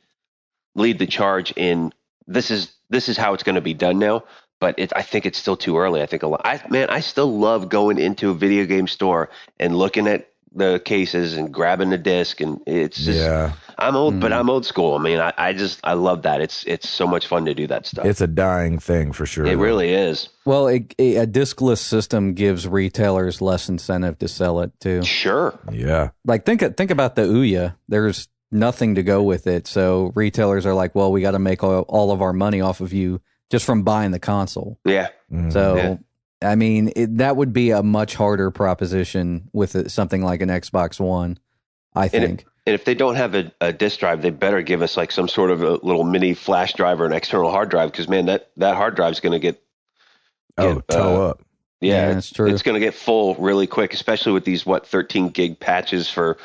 the charge in this is how it's going to be done now. But I think it's still too early. I think I still love going into a video game store and looking at the cases and grabbing the disc, and it's just I'm old, but I'm old school. I mean, I love that. It's so much fun to do that stuff. It's a dying thing for sure. It really is. Well, a discless system gives retailers less incentive to sell it too. Sure. Yeah. Like think about the Ouya. There's nothing to go with it, so retailers are like, well, we got to make all of our money off of you just from buying the console. Yeah. So. I mean, that would be a much harder proposition with something like an Xbox One, I think. And if they don't have a disk drive, they better give us like some sort of a little mini flash drive or an external hard drive, because, man, that hard drive is going to get toe up. Yeah, that's true. It's going to get full really quick, especially with these 13 gig patches for,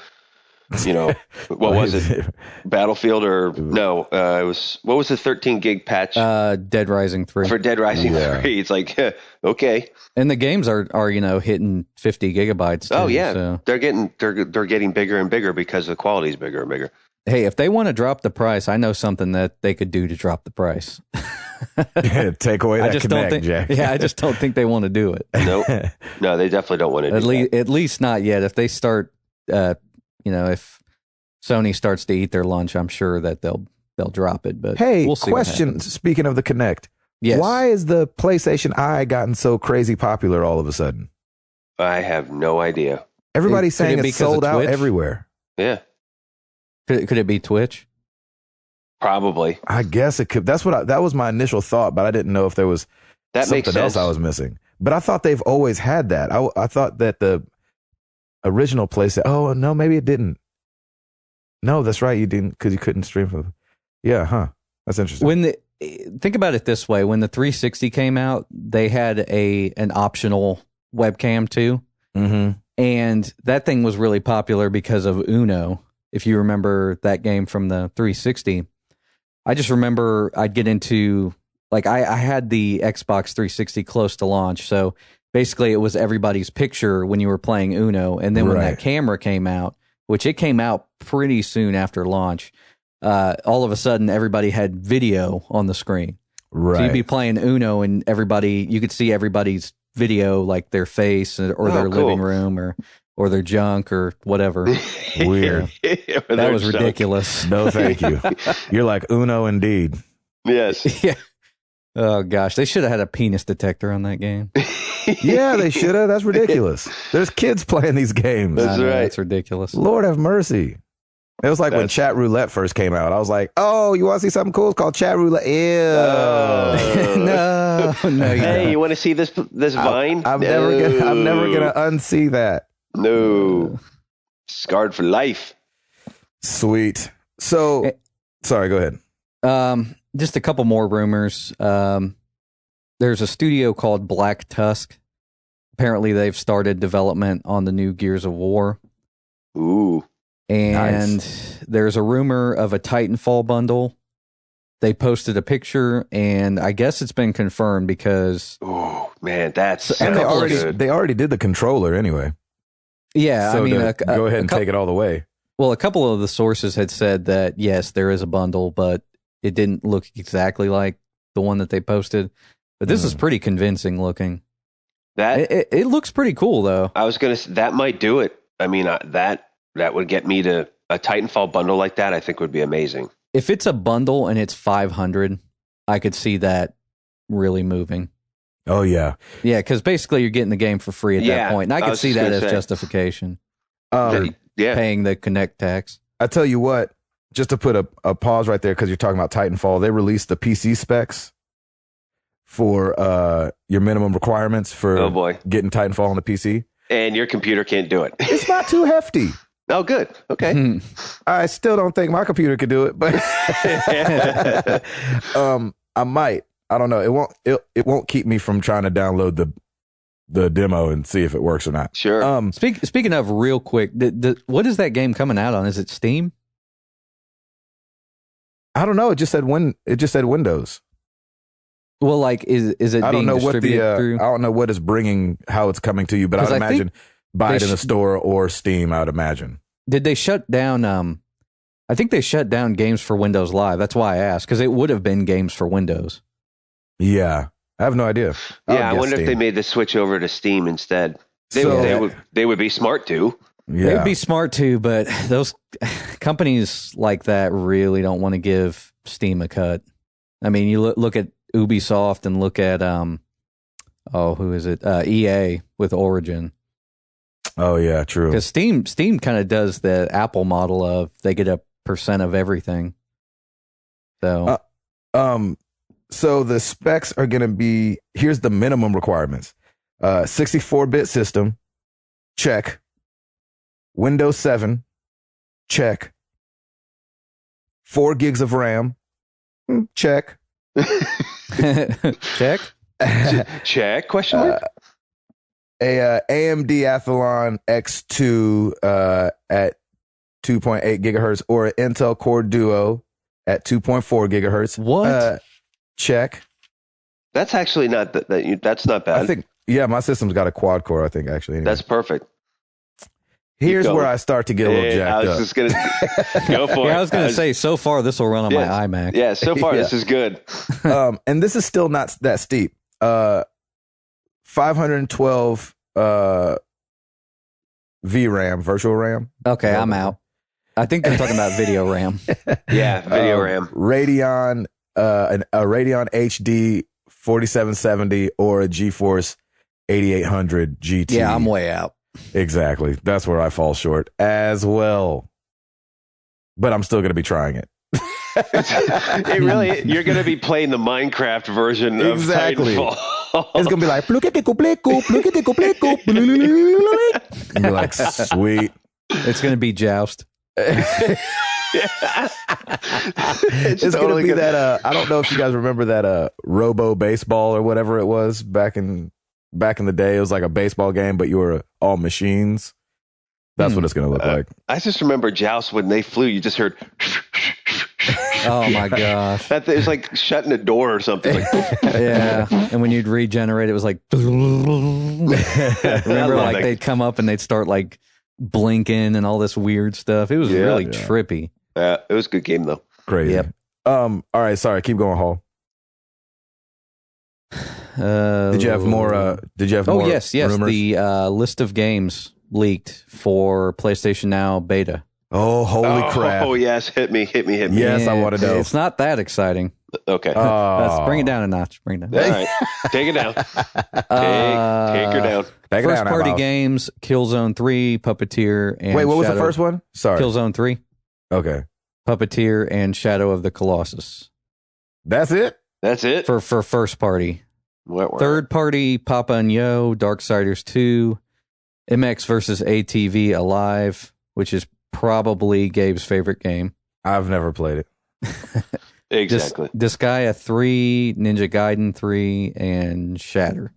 what was it? Battlefield or no? It was, what was the 13 gig patch? Dead Rising 3. For Dead Rising 3. It's like, okay. And the games are hitting 50 gigabytes. Too, oh yeah, so. they're getting bigger and bigger because the quality is bigger and bigger. Hey, if they want to drop the price, I know something that they could do to drop the price. Take away that Kinect, Jack. Yeah, I just don't think they want to do it. Nope. No, they definitely don't want to do that. At least not yet. If they start, if Sony starts to eat their lunch, I'm sure that they'll drop it. But hey, we'll see. Question. Speaking of the Kinect, yes. Why is the PlayStation Eye gotten so crazy popular all of a sudden? I have no idea. Everybody's saying it's sold out everywhere. Yeah. Could it be Twitch? Probably. I guess it could. That was my initial thought, but I didn't know if there was something else I was missing. But I thought they've always had that. I thought that the original PlayStation. Oh no, maybe it didn't. No, that's right. You didn't, because you couldn't stream from. Yeah, huh? That's interesting. Think about it this way: when the 360 came out, they had an optional webcam too, and that thing was really popular because of Uno. If you remember that game from the 360, I just remember I'd get into, like, I had the Xbox 360 close to launch, so basically it was everybody's picture when you were playing Uno, and then when that camera came out, which it came out pretty soon after launch, all of a sudden everybody had video on the screen. Right. So you'd be playing Uno and you could see everybody's video, like their face or their living room or their junk or whatever. Weird. That was ridiculous. No, thank you. You're like Uno indeed. Yes. Yeah. Oh gosh, they should have had a penis detector on that game. Yeah, they should have. That's ridiculous. There's kids playing these games. That's right. That's ridiculous. Lord have mercy. It was like when Chat Roulette first came out. I was like, oh, you want to see something cool? It's called Chat Roulette. Ew. No. Hey, you want to see this Vine? I'm never gonna unsee that. No. Scarred for life. Sweet. So, sorry, go ahead. Just a couple more rumors. There's a studio called Black Tusk. Apparently, they've started development on the new Gears of War. Ooh. And nice. There's a rumor of a Titanfall bundle. They posted a picture, and I guess it's been confirmed because... Oh, man, that's... And they already did the controller anyway. Yeah, so I mean... go ahead and take it all the way. Well, a couple of the sources had said that, yes, there is a bundle, but it didn't look exactly like the one that they posted. But this is pretty convincing looking. It looks pretty cool, though. I was going to say, that might do it. I mean, that would get me to a Titanfall bundle like that, I think would be amazing. If it's a bundle and it's $500, I could see that really moving. Oh yeah, Yeah, because basically you're getting the game for free at that point, and I could was see just that gonna as say. justification. Yeah. Paying the Connect tax. I tell you what, just to put a pause right there because you're talking about Titanfall, they released the PC specs for your minimum requirements for Oh, boy. getting Titanfall on the PC. And your computer can't do it. It's not too hefty. Oh, good. Okay. I still don't think my computer could do it, but I might. I don't know. It won't keep me from trying to download the demo and see if it works or not. Sure. Speaking of, real quick, what is that game coming out on? Is it Steam? I don't know. It just said Windows. Well, like, is it I don't being know what distributed through? I don't know what is bringing, how it's coming to you, but I 'Cause would I think imagine buy it in they the store or Steam. I would imagine. Did they shut down? I think they shut down games for Windows Live. That's why I asked, because it would have been games for Windows. Yeah, I have no idea. I wonder if they made the switch over to Steam instead. They would be smart to. Yeah, They'd be smart too, but those companies like that really don't want to give Steam a cut. I mean, you look at Ubisoft and look at who is it? EA with Origin. Oh yeah, true. Because Steam kind of does the Apple model of they get a % of everything. So, so the specs are going to be, here's the minimum requirements. 64-bit system, check. Windows 7, check. 4 gigs of RAM, check. check. Check? Question mark? A AMD Athlon X2 at 2.8 gigahertz or an Intel Core Duo at 2.4 gigahertz. What? Check. That's actually not that's not bad. I think, yeah, my system's got a quad core, I think, actually. Anyway. That's perfect. Here's where I start to get a little jacked I was up. just going to go for it. Yeah, I was going to say, so far this will run on my iMac. Yeah, so far Yeah. this is good. And this is still not that steep. 512 VRAM, virtual RAM. Okay, I'm out. I think they're talking about video RAM. Yeah, video RAM. Radeon, a Radeon HD 4770 or a GeForce 8800 GT. Yeah, I'm way out. Exactly. That's where I fall short as well. But I'm still going to be trying it. It really, you're going to be playing the Minecraft version of Exactly. Titanfall. It's going to be like, and be like, sweet. It's going to be Joust. It's going to be that, I don't know if you guys remember that Robo Baseball or whatever it was back in the day. It was like a baseball game, but you were all machines. That's what it's going to look like. I just remember Joust when they flew, you just heard. Oh my gosh. That it was like shutting a door or something. Like, Yeah. And when you'd regenerate, it was like, remember, like that. they'd come up and they'd start like blinking and all this weird stuff. It was really trippy. it was a good game though. Crazy. Yep. All right. Sorry. Keep going, Hall. Did you have more? Oh, more yes. rumors? The list of games leaked for PlayStation Now beta. Oh, holy crap. Oh, yes. Hit me. Yes, I want to know. It's not that exciting. Okay. Let's bring it down a notch. Bring it down. All right. Take it down. Take her down. Take it First down, party Outlaws. games, Killzone 3, Puppeteer, and Wait, what was the Shadow- first one? Sorry. Killzone 3, Okay. Puppeteer, and Shadow of the Colossus. That's it? That's it. For first party. What, Third party, Papa and Yo, Darksiders 2, MX versus ATV Alive, which is probably Gabe's favorite game. I've never played it. Exactly. Disgaea 3, Ninja Gaiden 3, and Shatter.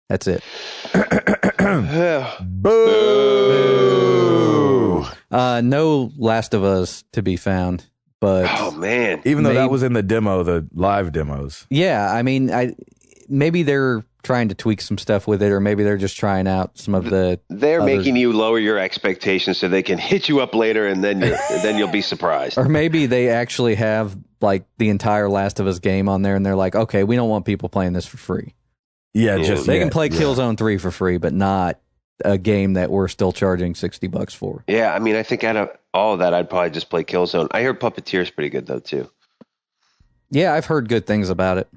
That's it. Boo! No Last of Us to be found, but Oh man. Even though Maybe- that was in the demo, the live demos. yeah, I mean, maybe they're trying to tweak some stuff with it, or maybe they're just trying out some of the. They're other- making you lower your expectations so they can hit you up later, and then you'll be surprised. Or maybe they actually have like the entire Last of Us game on there, and they're like, okay, we don't want people playing this for free. Yeah, Yeah, just They yet. can play Yeah. Killzone 3 for free, but not a game that we're still charging $60 for. Yeah, I mean, I think out of all of that, I'd probably just play Killzone. I hear Puppeteer's pretty good, though, too. Yeah, I've heard good things about it.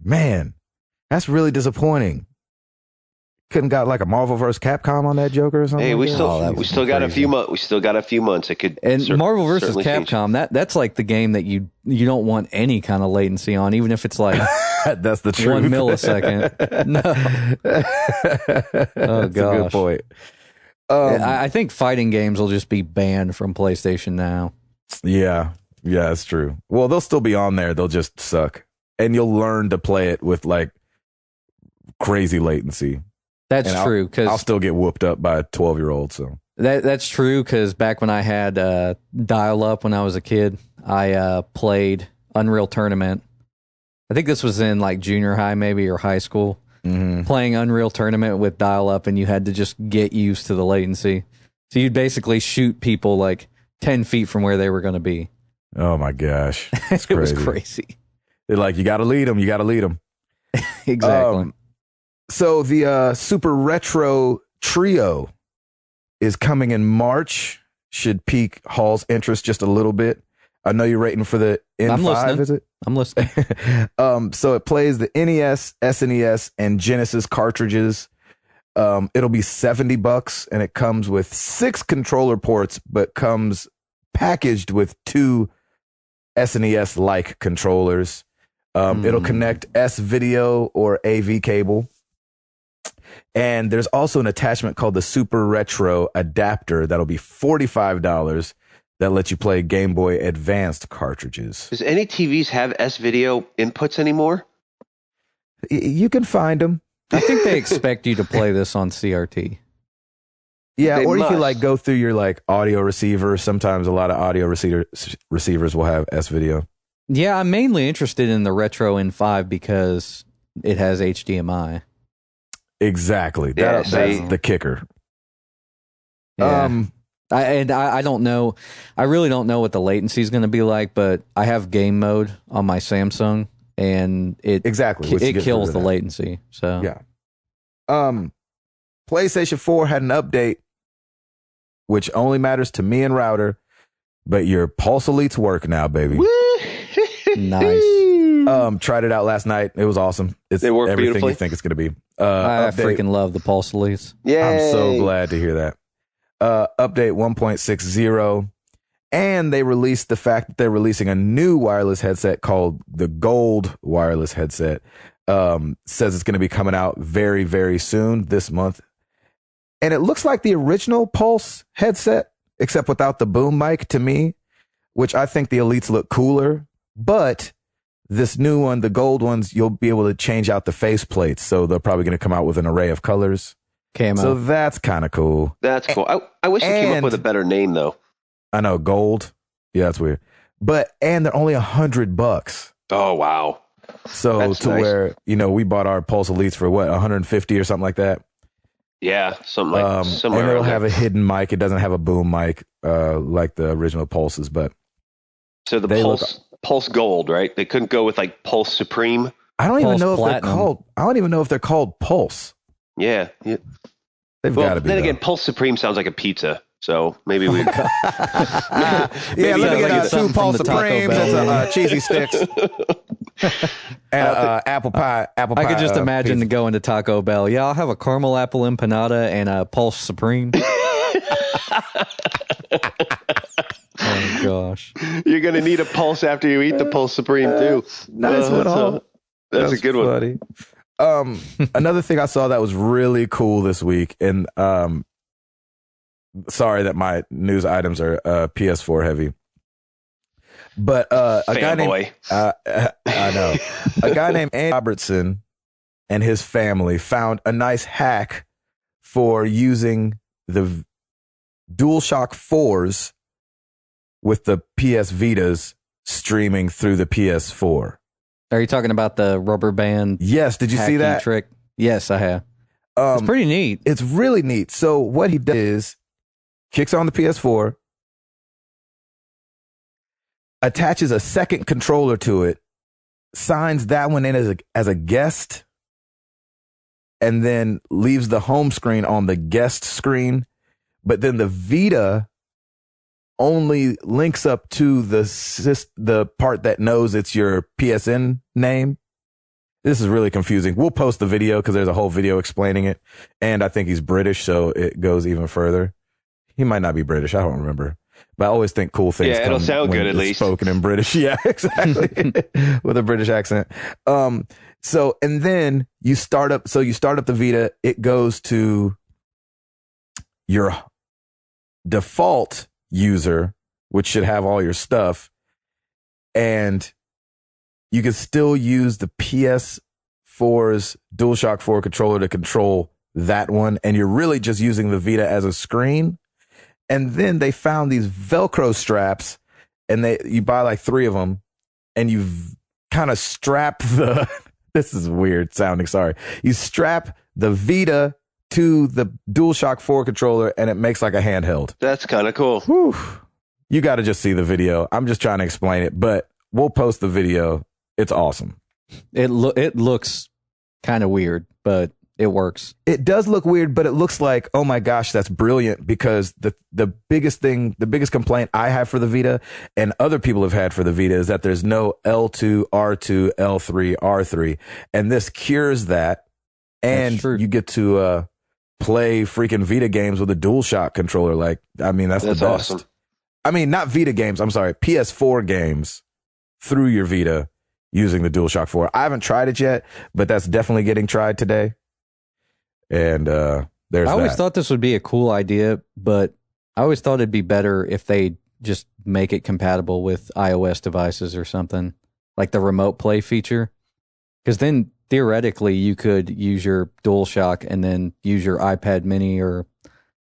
Man, that's really disappointing. Couldn't got like a Marvel vs. Capcom on that Joker or something. Hey, we like still that? we still got a few months. We still got a few months. It could And Marvel vs. certainly change. Capcom, that's like the game that you don't want any kind of latency on, even if it's like That's the truth. 1 millisecond. No. Oh, That's a good point. I think fighting games will just be banned from PlayStation now. Yeah, that's true. Well, they'll still be on there. They'll just suck. And you'll learn to play it with like crazy latency. That's And true. I'll still get whooped up by a 12-year-old. So That's true, because back when I had dial-up when I was a kid, I played Unreal Tournament. I think this was in like junior high maybe or high school. Playing Unreal Tournament with dial-up, and you had to just get used to the latency. So you'd basically shoot people like 10 feet from where they were going to be. oh my gosh, it's It was crazy. crazy. They're like, you got to lead them. You got to lead them. Exactly. So the Super Retro Trio is coming in March. Should pique Hall's interest just a little bit. I know you're rating for the I'm N5, listening. is it? I'm listening. So it plays the NES, SNES, and Genesis cartridges. It'll be $70, and it comes with 6 controller ports, but comes packaged with 2 SNES-like controllers. It'll connect S-Video or AV cable. And there's also an attachment called the Super Retro adapter that'll be $45 that lets you play Game Boy Advanced cartridges. Does any TVs have S-Video inputs anymore? You can find them. I think they expect you to play this on CRT. Yeah, They or you can must. like go through your like audio receiver. Sometimes a lot of audio receivers will have S-Video. Yeah, I'm mainly interested in the Retro N5 because it has HDMI. Exactly. Yeah, That's see. the kicker. Yeah. I don't know. I really don't know what the latency is going to be like, but I have game mode on my Samsung, and it Exactly. Once you it get kills through the that. latency. So Yeah. PlayStation 4 had an update, which only matters to me and Router, but your Pulse Elites work now, baby. nice. Tried it out last night. It was awesome. It's They work everything beautifully? you think it's going to be. I Update. freaking love the Pulse Elites. Yay. I'm so glad to hear that. Update 1.60. And they released the fact that they're releasing a new wireless headset called the Gold wireless headset. Says it's going to be coming out very, very soon this month. And it looks like the original Pulse headset, except without the boom mic to me, which I think the Elites look cooler. But this new one, the Gold ones, you'll be able to change out the face plates. So they're probably going to come out with an array of colors. Camo. So that's kind of cool. That's cool. I wish they came up And- with a better name, though. I know, Gold. Yeah, that's weird. And they're only $100. Oh, wow. So That's to nice. where, we bought our Pulse Elites for what, 150 or something like that. Yeah, something like And somewhere it'll around have there. a hidden mic. It doesn't have a boom mic like the original Pulses, but So the they Pulse Gold, right? They couldn't go with like Pulse Supreme. I don't even Pulse know if Platinum. they're called. I don't even know if they're called Pulse. Yeah. They've Well, got to be. then though. again, Pulse Supreme sounds like a pizza. So maybe we. Yeah, let me sounds get like it's two something Pulse from the Taco Supremes Bell and some menu. cheesy sticks. And apple pie. I could just imagine pizza. going to Taco Bell. Yeah, I'll have a caramel apple empanada and a Pulse Supreme. Oh gosh. You're gonna need a Pulse after you eat the Pulse Supreme too. Nice one, Hall. That's a good one. Funny. Another thing I saw that was really cool this week, and sorry that my news items are PS4 heavy, but a guy named Fanboy. I know a guy named Andy Robertson and his family found a nice hack for using the DualShock 4s with the PS Vitas streaming through the PS4. Are you talking about the rubber band Yes, did you see hacky that? trick? Yes, I have. It's pretty neat. It's really neat. So what he does is kicks on the PS4, attaches a second controller to it, signs that one in as a guest, and then leaves the home screen on the guest screen. But then the Vita only links up to the part that knows it's your PSN name. This is really confusing. We'll post the video because there's a whole video explaining it. And I think he's British, so it goes even further. He might not be British. I don't remember. But I always think cool things. Yeah, it'll sound good at least. Spoken in British. Yeah, exactly. With a British accent. So, and then you start up the Vita. It goes to your default user, which should have all your stuff. And you can still use the PS4's DualShock 4 controller to control that one. And you're really just using the Vita as a screen. And then they found these Velcro straps, and you buy like 3 of them, and you kind of strap this is weird sounding, sorry. You strap the Vita to the DualShock 4 controller, and it makes like a handheld. That's kind of cool. Whew. You got to just see the video. I'm just trying to explain it, but we'll post the video. It's awesome. It looks kind of weird, but it works. It does look weird, but it looks like, oh my gosh, that's brilliant, because the biggest complaint I have for the Vita and other people have had for the Vita is that there's no L2, R2, L3, R3. And this cures that. And you get to play freaking Vita games with a DualShock controller. Like, I mean, that's the best. Awesome. I mean, not Vita games. I'm sorry. PS4 games through your Vita using the DualShock 4. I haven't tried it yet, but that's definitely getting tried today. And there's I always thought this would be a cool idea, but I always thought it'd be better if they just make it compatible with iOS devices or something, like the remote play feature. Because then theoretically you could use your DualShock and then use your iPad mini or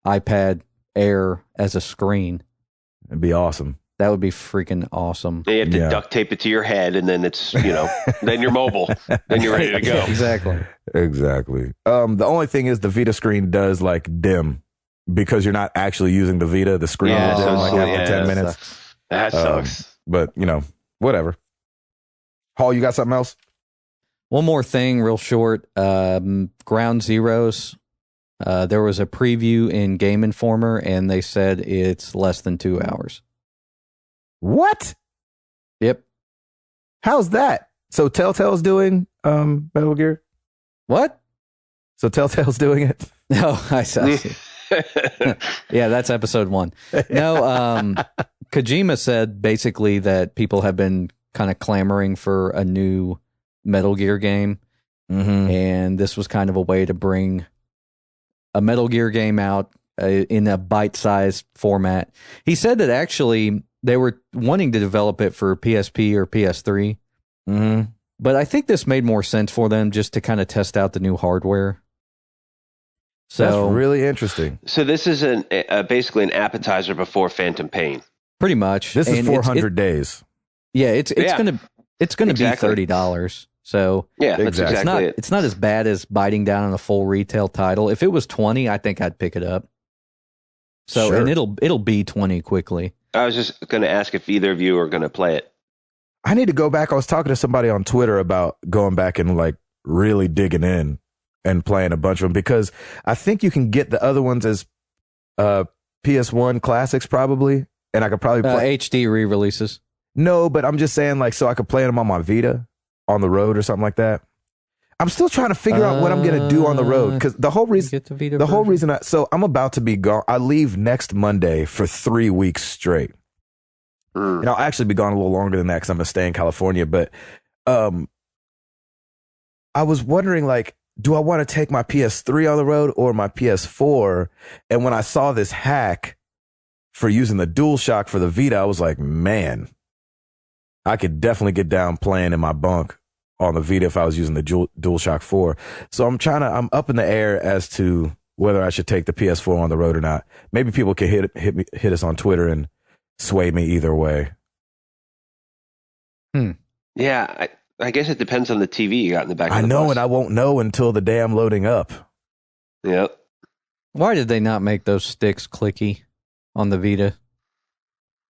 iPad Air as a screen. It'd be awesome. That would be freaking awesome. You have to duct tape it to your head, and then it's, then you're mobile. Then you're ready to go. Exactly. The only thing is the Vita screen does like dim because you're not actually using the Vita. The screen will dim like after 10 minutes. That sucks. But, whatever. Hall, you got something else? One more thing, real short. Ground Zeroes. There was a preview in Game Informer, and they said it's less than 2 hours. What? Yep. How's that? So Telltale's doing Metal Gear? What? So Telltale's doing it? No, I see. Yeah, that's episode 1. No, Kojima said basically that people have been kind of clamoring for a new Metal Gear game. Mm-hmm. And this was kind of a way to bring a Metal Gear game out in a bite-sized format. He said that actually they were wanting to develop it for PSP or PS3. Mm-hmm. But I think this made more sense for them just to kind of test out the new hardware. So that's really interesting. So this is basically an appetizer before Phantom Pain. Pretty much. This is 400 days. Yeah, it's gonna be $30. So yeah, that's exactly it. It's not as bad as biting down on a full retail title. If it was 20, I think I'd pick it up. So and it'll be 20 quickly. I was just going to ask if either of you are going to play it. I need to go back. I was talking to somebody on Twitter about going back and like really digging in and playing a bunch of them, because I think you can get the other ones as PS1 classics probably, and I could probably play HD re-releases. No, but I'm just saying, like, so I could play them on my Vita on the road or something like that. I'm still trying to figure out what I'm going to do on the road, because the whole reason, so I'm about to be gone. I leave next Monday for 3 weeks straight. And I'll actually be gone a little longer than that because I'm going to stay in California. But I was wondering, like, do I want to take my PS3 on the road or my PS4? And when I saw this hack for using the DualShock for the Vita, I was like, man, I could definitely get down playing in my bunk on the Vita if I was using the DualShock 4. So I'm up in the air as to whether I should take the PS4 on the road or not. Maybe people can hit us on Twitter and sway me either way. Yeah, I guess it depends on the TV you got in the back of the I know, bus. and I won't know until the day I'm loading up. Yep. Why did they not make those sticks clicky on the Vita?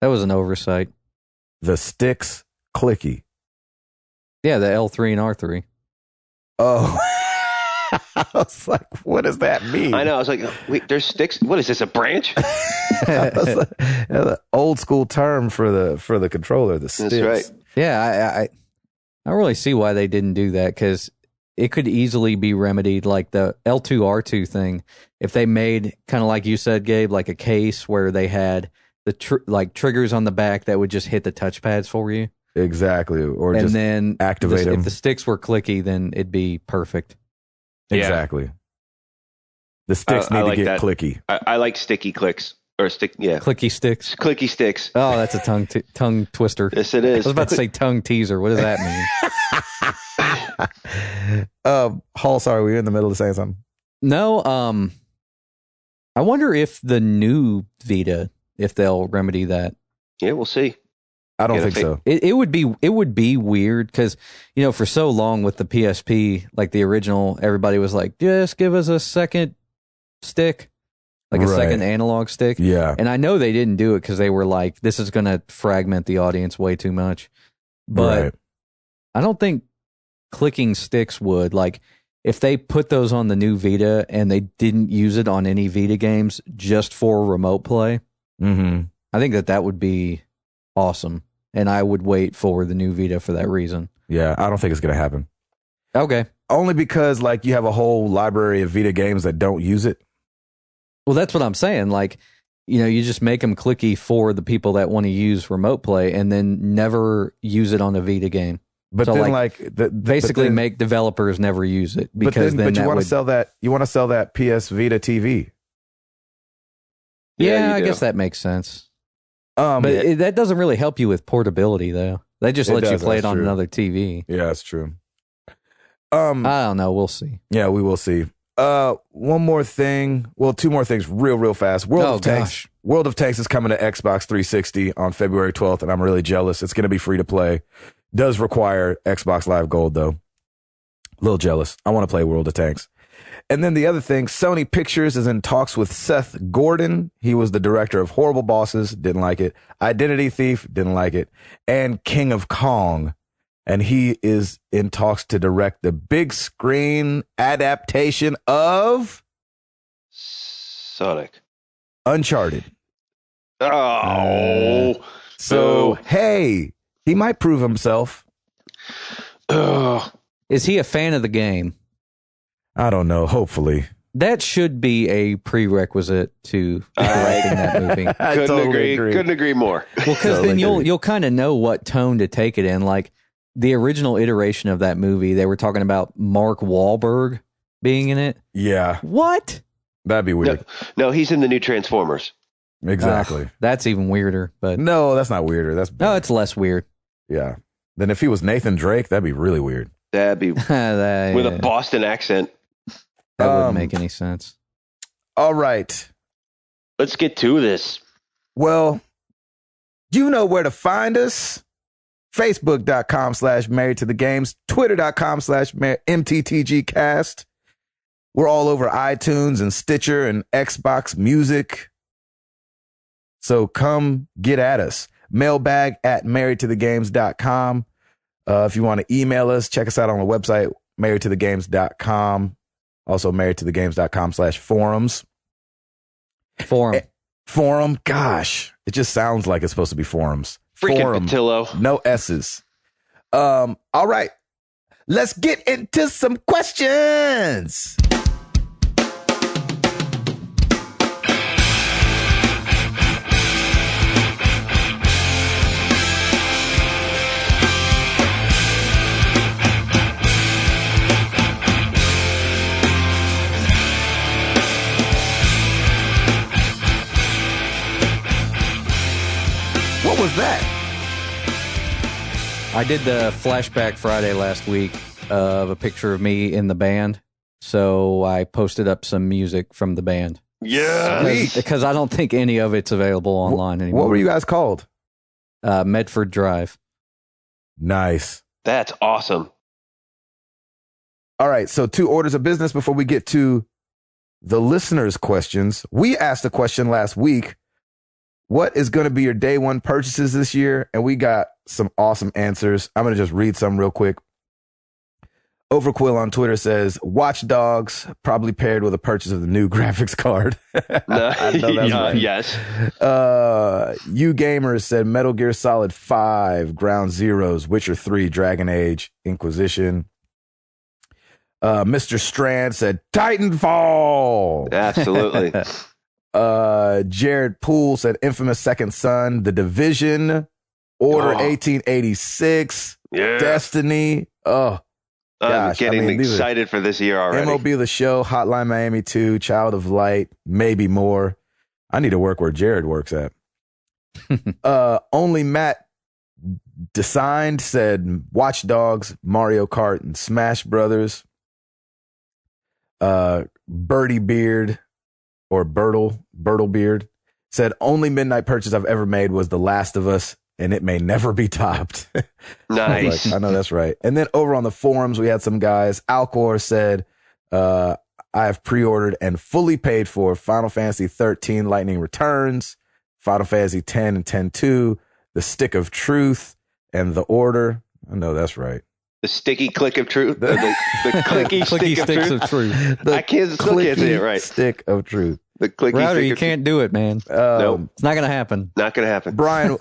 That was an oversight. The sticks clicky. Yeah, the L3 and R3. Oh. I was like, what does that mean? I know. I was like, wait, there's sticks. What is this? A branch? That's an old school term for the controller, the sticks. That's right. Yeah, I don't really see why they didn't do that, because it could easily be remedied, like the L2R2 thing. If they made, kind of like you said, Gabe, like a case where they had the triggers on the back that would just hit the touchpads for you. Exactly. Or and just then activate them. If the sticks were clicky, then it'd be perfect. Exactly. The sticks need to get that. clicky. I like sticky clicks. Or stick, yeah. Clicky sticks. Clicky sticks. Oh, that's a tongue twister. Yes, it is. I was about to say tongue teaser. What does that mean? Hall, sorry, were you in the middle of saying something? No, I wonder if the new Vita, if they'll remedy that. Yeah, we'll see. I don't think so. It would be weird, because, you know, for so long with the PSP, like the original, everybody was like, just give us a second stick. Like a second analog stick. Yeah. And I know they didn't do it because they were like, this is going to fragment the audience way too much. But I don't think clicking sticks would. Like, if they put those on the new Vita and they didn't use it on any Vita games just for remote play, I think that would be awesome. And I would wait for the new Vita for that reason. Yeah, I don't think it's going to happen. Okay. Only because, like, you have a whole library of Vita games that don't use it. Well, that's what I'm saying. Like, you know, you just make them clicky for the people that want to use remote play, and then never use it on a Vita game. But so, then, basically make developers never use it, because but you want to sell that. You want to sell that PS Vita TV. Yeah, I guess that makes sense. But that doesn't really help you with portability, though. That just lets you play it on another TV. Yeah, that's true. I don't know. We'll see. Yeah, we will see. One more thing. Well, two more things real fast. World of Tanks is coming to Xbox 360 on February 12th, and I'm really jealous. It's going to be free to play. Does require Xbox Live Gold, though. A little jealous. I want to play World of Tanks. And then the other thing, Sony Pictures is in talks with Seth Gordon. He was the director of Horrible Bosses. Didn't like it. Identity Thief. Didn't like it. And King of Kong. And he is in talks to direct the big screen adaptation of Sonic. Uncharted. Oh. Hey, he might prove himself. Is he a fan of the game? I don't know. Hopefully. That should be a prerequisite to directing that movie. Couldn't agree more. Well, because then you'll kind of know what tone to take it in. Like, the original iteration of that movie, they were talking about Mark Wahlberg being in it. Yeah. What? That'd be weird. No, he's in the new Transformers. Exactly. That's even weirder. But no, that's not weirder. No, it's less weird. Yeah. Then if he was Nathan Drake, that'd be really weird. That'd be with a Boston accent. That wouldn't make any sense. All right. Let's get to this. Well, you know where to find us. Facebook.com/married to the games, Twitter.com/MTTGcast. We're all over iTunes and Stitcher and Xbox Music. So come get at us. Mailbag@marriedtothegames.com. If you want to email us, check us out on the website, marriedtothegames.com. Also marriedtothegames.com/forums. Forum. Gosh, it just sounds like it's supposed to be forums. Freaking Forum. Patillo. No S's. All right. Let's get into some questions. What was that? I did the Flashback Friday last week of a picture of me in the band. So I posted up some music from the band. Yeah. Because I don't think any of it's available online anymore. What were you guys called? Medford Drive. Nice. That's awesome. All right. So 2 orders of business before we get to the listeners' questions. We asked a question last week. What is going to be your day one purchases this year? And we got some awesome answers. I'm going to just read some real quick. Overquill on Twitter says, Watch Dogs, probably paired with a purchase of the new graphics card. I know that's right. Yes. You Gamers said Metal Gear Solid 5, Ground Zeroes, Witcher 3, Dragon Age, Inquisition. Mr. Strand said Titanfall. Absolutely. Jared Poole said Infamous Second Son, The Division, Order 1886, Destiny. Oh, I'm gosh. getting excited for this year already. MLB The Show, Hotline Miami 2, Child of Light, maybe more. I need to work where Jared works at. Only Matt Designed said Watch Dogs, Mario Kart, and Smash Brothers. Birdie Beard or Bertle Beard said only midnight purchase I've ever made was The Last of Us, and it may never be topped. Nice. I know that's right. And then over on the forums, we had some guys. Alcor said, I have pre-ordered and fully paid for Final Fantasy 13 Lightning Returns, Final Fantasy 10 and 10-2, The Stick of Truth, and The Order. I know that's right. The sticky click of truth. The clicky sticks of truth. I still can't say it right. Stick of truth. The clicky Router, stick you of can't do it, man. Nope. It's not going to happen. Not going to happen. Brian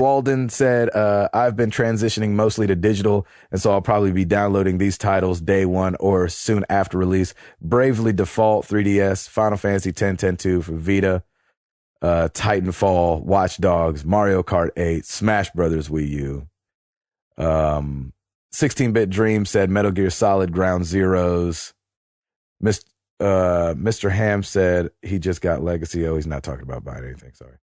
Walden said, I've been transitioning mostly to digital, and so I'll probably be downloading these titles day one or soon after release. Bravely Default 3DS, Final Fantasy 10-2 for Vita, Titanfall, Watch Dogs, Mario Kart 8, Smash Brothers Wii U. 16-Bit Dream said Metal Gear Solid, Ground Zeroes. Mr. Ham said he just got Legacy. Oh, he's not talking about buying anything. Sorry.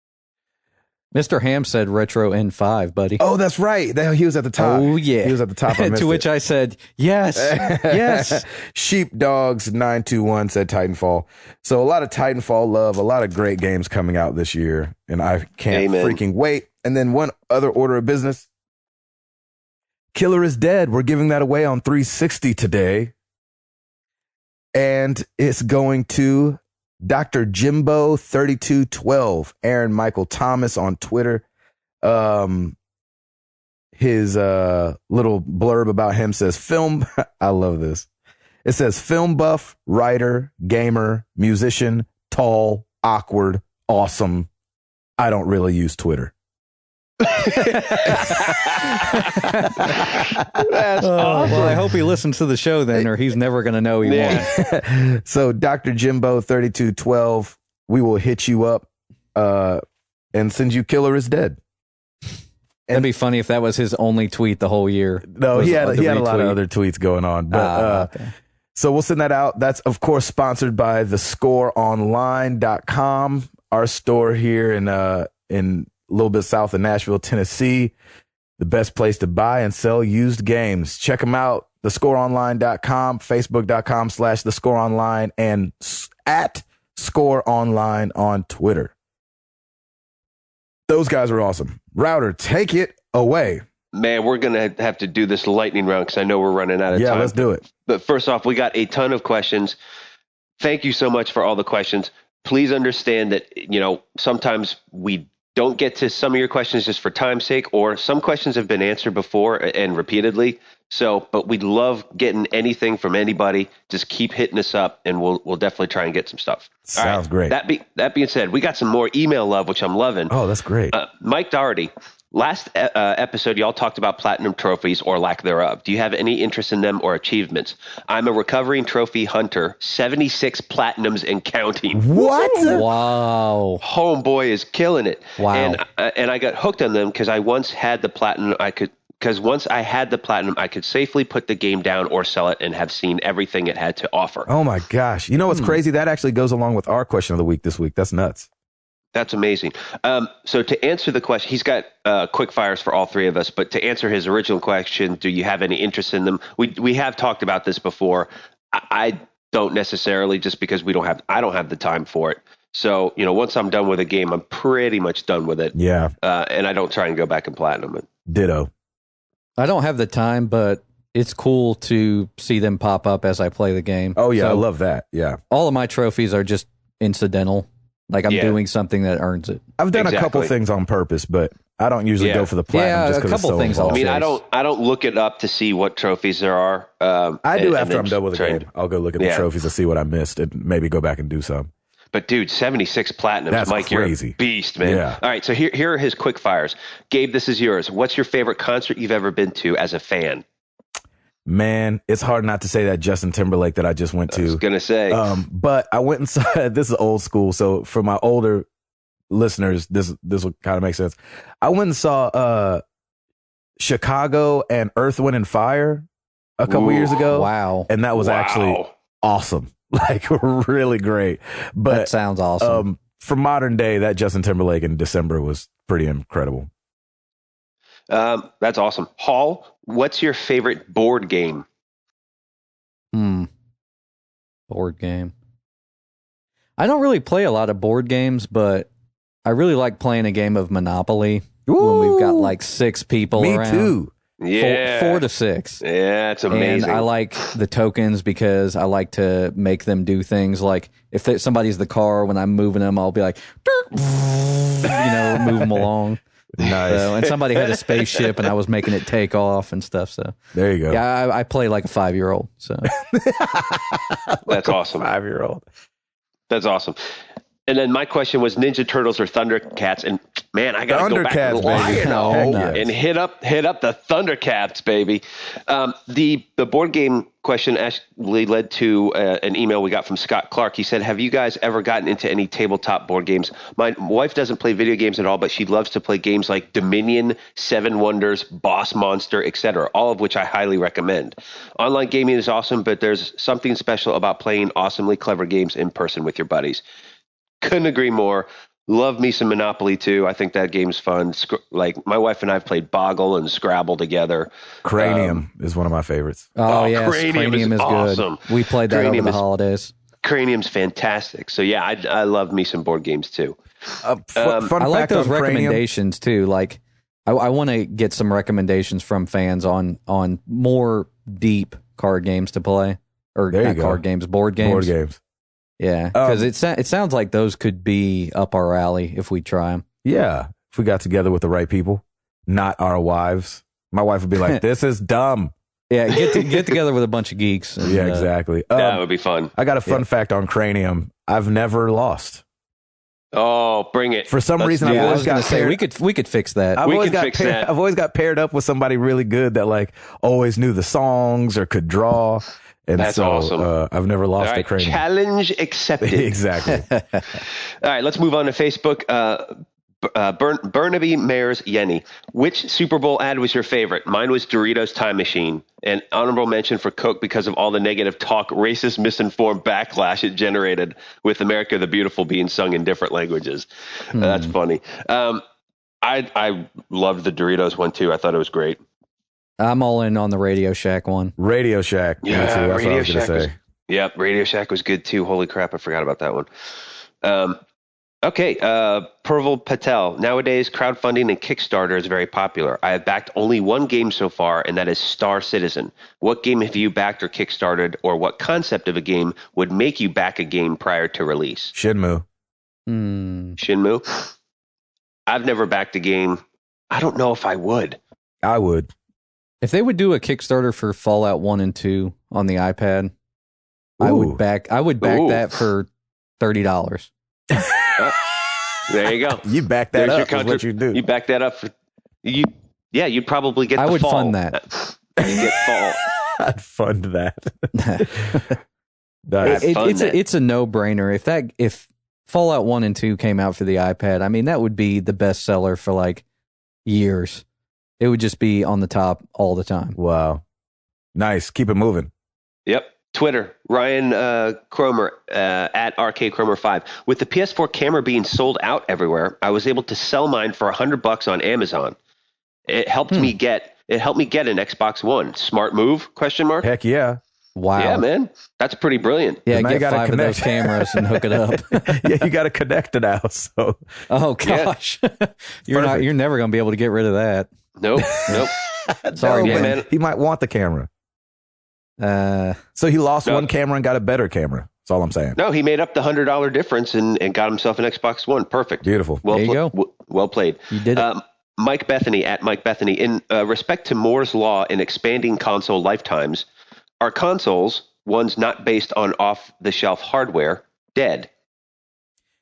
Mr. Ham said Retro N5, buddy. Oh, that's right. He was at the top. Oh, yeah. He was at the top. To which I said, yes, yes. Sheepdogs921 said Titanfall. So a lot of Titanfall love, a lot of great games coming out this year, and I can't freaking wait. And then one other order of business. Killer is Dead. We're giving that away on 360 today. And it's going to Dr. Jimbo 3212, Aaron Michael Thomas on Twitter. His little blurb about him says film. I love this. It says film buff, writer, gamer, musician, tall, awkward, awesome. I don't really use Twitter. That's awesome. Well, I hope he listens to the show then, or he's never going to know he won. So, Dr. Jimbo 3212, we will hit you up and send you Killer is Dead. That'd be funny if that was his only tweet the whole year. No, he had a lot of other tweets going on. But okay. So we'll send that out. That's, of course, sponsored by thescoreonline.com, our store here in a little bit south of Nashville, Tennessee. The best place to buy and sell used games. Check them out. Thescoreonline.com, facebook.com/thescoreonline, and at scoreonline on Twitter. Those guys are awesome. Router, take it away. Man, we're going to have to do this lightning round because I know we're running out of time. Yeah, let's do it. But first off, we got a ton of questions. Thank you so much for all the questions. Please understand that, sometimes we don't get to some of your questions just for time's sake, or some questions have been answered before and repeatedly. So, but we'd love getting anything from anybody. Just keep hitting us up, and we'll definitely try and get some stuff. Sounds great. That being said, we got some more email love, which I'm loving. Oh, that's great. Mike Doherty, last episode, y'all talked about platinum trophies or lack thereof. Do you have any interest in them or achievements? I'm a recovering trophy hunter, 76 platinums and counting. What? Wow. Homeboy is killing it. Wow. And I got hooked on them because once I had the platinum, I could safely put the game down or sell it and have seen everything it had to offer. Oh my gosh. You know what's crazy? That actually goes along with our question of the week this week. That's nuts. That's amazing. So to answer the question, he's got quick fires for all three of us, but to answer his original question, do you have any interest in them? We have talked about this before. I don't necessarily, just because I don't have the time for it. So, once I'm done with a game, I'm pretty much done with it. Yeah. And I don't try and go back and platinum it. Ditto. I don't have the time, but it's cool to see them pop up as I play the game. Oh, yeah. So I love that. Yeah. All of my trophies are just incidental. Like I'm doing something that earns it. I've done a couple things on purpose, but I don't usually go for the platinum. Yeah, just a 'cause it's couple so things involved. I mean, chase. I don't look it up to see what trophies there are. I do and after then I'm done with the try game. I'll go look at the trophies and see what I missed and maybe go back and do some. But dude, 76 platinums. That's Mike, crazy. You're a beast, man. Yeah. All right, so here are his quick fires. Gabe, this is yours. What's your favorite concert you've ever been to as a fan? Man, it's hard not to say that Justin Timberlake that I just went to. I was going to say. But I went and saw, this is old school. So for my older listeners, this will kind of make sense. I went and saw Chicago and Earth, Wind and Fire a couple years ago. Wow. And that was actually awesome. Like really great. But that sounds awesome. For modern day, that Justin Timberlake in December was pretty incredible. That's awesome. Hall, what's your favorite board game? Board game. I don't really play a lot of board games, but I really like playing a game of Monopoly when we've got like 6 people Me around. too. Yeah. 4 to 6. Yeah, it's amazing. And I like the tokens because I like to make them do things like if somebody's the car, when I'm moving them, I'll be like, move them along. Nice. And somebody had a spaceship and I was making it take off and stuff. So there you go. Yeah, I play like a 5-year-old. So that's awesome. 5-year-old. That's awesome. And then my question was Ninja Turtles or Thundercats, and man, I got to go back to the Lion and hit up the Thundercats, baby. The board game question actually led to an email we got from Scott Clark. He said, "Have you guys ever gotten into any tabletop board games? My wife doesn't play video games at all, but she loves to play games like Dominion, Seven Wonders, Boss Monster, etc. All of which I highly recommend. Online gaming is awesome, but there's something special about playing awesomely clever games in person with your buddies." Couldn't agree more. Love me some Monopoly too. I think that game's fun. Like my wife and I have played Boggle and Scrabble together. Cranium is one of my favories. Oh yes, Cranium is awesome. Good. We played that over the holidays. Cranium's fantastic. So yeah, I love me some board games too. Fun I like those recommendations Cranium. too. Like I want to get some recommendations from fans on more deep card games to play, or not card games, board games. Board games. Yeah, because it sounds like those could be up our alley if we try them. Yeah, if we got together with the right people, not our wives. My wife would be like, "This is dumb." Yeah, get together with a bunch of geeks. And, yeah, exactly. That would be fun. I got a fun fact on Cranium. I've never lost. Oh, bring it! For some reason, I've always got paired. We could fix that. I've always got paired up with somebody really good that like always knew the songs or could draw. And that's so, awesome. I've never lost a Cranium. Challenge accepted. Exactly. All right, let's move on to Facebook. Burnaby Mayers Yenny. Which Super Bowl ad was your favorite? Mine was Doritos Time Machine. An honorable mention for Coke because of all the negative talk, racist, misinformed backlash it generated with America the Beautiful being sung in different languages. That's funny. I loved the Doritos one too. I thought it was great. I'm all in on the Radio Shack one. Radio Shack. Yeah, that's Radio what I was Shack going to say. Yep, Radio Shack was good too. Holy crap, I forgot about that one. Okay, Purval Patel. Nowadays, crowdfunding and Kickstarter is very popular. I have backed only one game so far, and that is Star Citizen. What game have you backed or kickstarted, or what concept of a game would make you back a game prior to release? Shenmue. Shenmue? I've never backed a game. I don't know if I would. I would. If they would do a Kickstarter for Fallout 1 and 2 on the iPad, I would back that for $30. There you go. You back that up. Is what you do. You back that up for you. Yeah, you'd probably get. I the would fall. fund that. You get fall. I'd fund that. It's a no-brainer. If Fallout 1 and 2 came out for the iPad, I mean that would be the best seller for like years. It would just be on the top all the time. Wow. Nice. Keep it moving. Yep. Twitter, Ryan Cromer at RKCromer5. With the PS4 camera being sold out everywhere, I was able to sell mine for $100 on Amazon. It helped me get an Xbox One. Smart move? Question mark. Heck yeah. Wow. Yeah, man. That's pretty brilliant. Yeah, get 5 of those cameras and hook it up. Yeah, you got to connect it now. So. Oh gosh, you're never going to be able to get rid of that. Nope. Sorry, man. He might want the camera. So he lost one camera and got a better camera. That's all I'm saying. No, he made up the $100 difference and got himself an Xbox One. Perfect. Beautiful. There you go. Well played. You did it. Mike Bethany at Mike Bethany. In respect to Moore's law in expanding console lifetimes, are consoles, ones not based on off-the-shelf hardware, dead?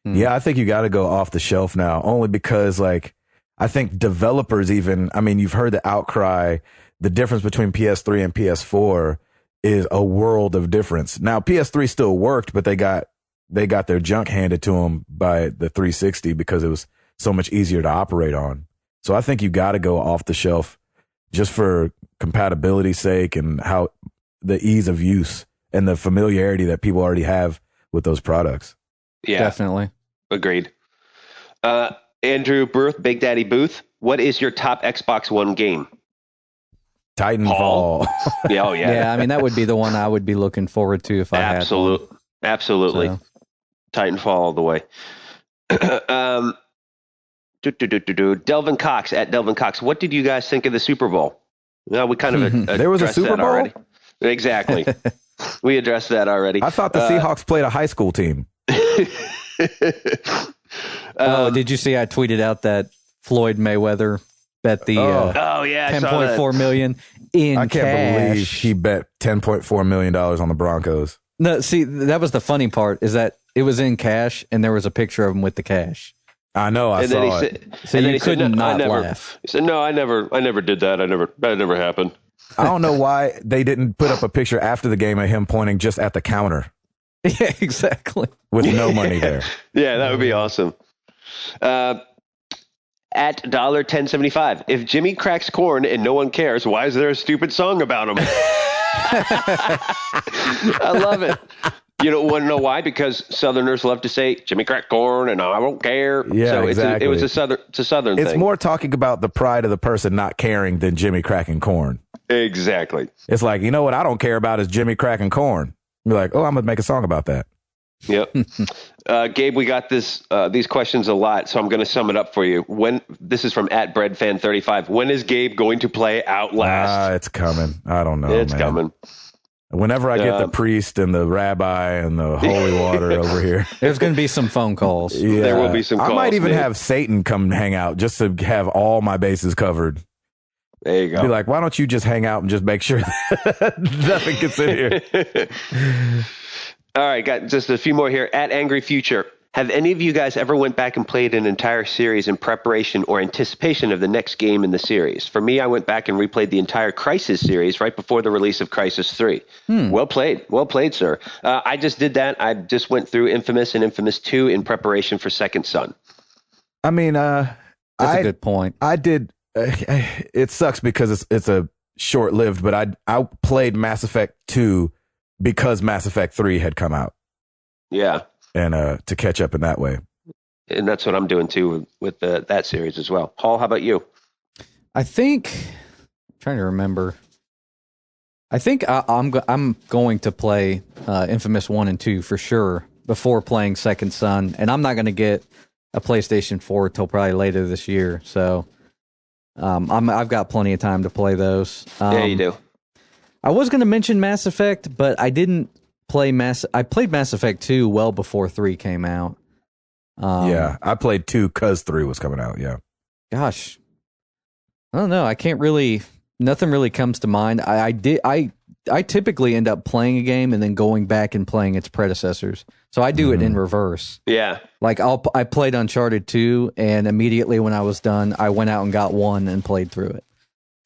Yeah, I think you got to go off the shelf now, only because, like, I think developers even, I mean, you've heard the outcry, the difference between PS3 and PS4 is a world of difference. Now, PS3 still worked, but they got their junk handed to them by the 360 because it was so much easier to operate on. So I think you got to go off the shelf just for compatibility's sake and how the ease of use and the familiarity that people already have with those products. Yeah, Definitely. agreed. Andrew Booth, Big Daddy Booth, what is your top Xbox One game? Titanfall. Yeah, oh yeah. Yeah, I mean, that would be the one I would be looking forward to if I had one. Absolutely. So. Titanfall all the way. Delvin Cox at Delvin Cox. What did you guys think of the Super Bowl? Well, we kind of There was a addressed Super that Bowl? already. Exactly. We addressed that already. I thought the Seahawks played a high school team. Did you see I tweeted out that Floyd Mayweather bet the oh yeah, I saw that. $10.4 million in I can't cash. believe he bet $10.4 million on the Broncos. No, see, that was the funny part, is that it was in cash and there was a picture of him with the cash. I know, I And then saw he it. said, So and then you he said, couldn't "No, I not never." laugh. He said, "No, I never did that. That never happened." I don't know why they didn't put up a picture after the game of him pointing just at the counter Yeah, exactly. with no money there. Yeah, that would be awesome. At $10.75, if Jimmy cracks corn and no one cares, why is there a stupid song about him? I love it. You don't want to know why? Because Southerners love to say Jimmy cracked corn and I won't care. Yeah, so exactly. It's a Southern It's thing. more talking about the pride of the person not caring than Jimmy cracking corn. Exactly. It's like, you know what I don't care about is Jimmy cracking corn. You're like, oh, I'm going to make a song about that. Yep. Gabe, we got these questions a lot, so I'm going to sum it up for you. This is from @breadfan35. When is Gabe going to play Outlast? It's coming. I don't know. It's man. coming. Whenever I get the priest and the rabbi and the holy water over here. There's going to be some phone calls. Yeah. There will be some calls. I might even man. have Satan come hang out just to have all my bases covered. There you go. Be like, why don't you just hang out and just make sure that nothing gets in here? All right, got just a few more here. @AngryFuture. Have any of you guys ever went back and played an entire series in preparation or anticipation of the next game in the series? For me, I went back and replayed the entire Crysis series right before the release of Crysis 3. Well played, sir. I just did that. I just went through Infamous and Infamous 2 in preparation for Second Son. I mean, That's a good point. I did. It sucks because it's a short-lived, but I played Mass Effect 2 because Mass Effect 3 had come out. Yeah. And to catch up in that way. And that's what I'm doing too with that series as well. Paul, how about you? I think, I'm trying to remember. I think I'm going to play Infamous 1 and 2 for sure before playing Second Son, and I'm not going to get a PlayStation 4 till probably later this year. So I've got plenty of time to play those. Yeah, you do. I was going to mention Mass Effect, but I didn't play I played Mass Effect 2 well before 3 came out. Yeah, I played 2 because 3 was coming out. Yeah. Gosh, I don't know. I can't really. Nothing really comes to mind. I typically end up playing a game and then going back and playing its predecessors. So I do it in reverse. Yeah. Like I played Uncharted 2, and immediately when I was done, I went out and got 1 and played through it.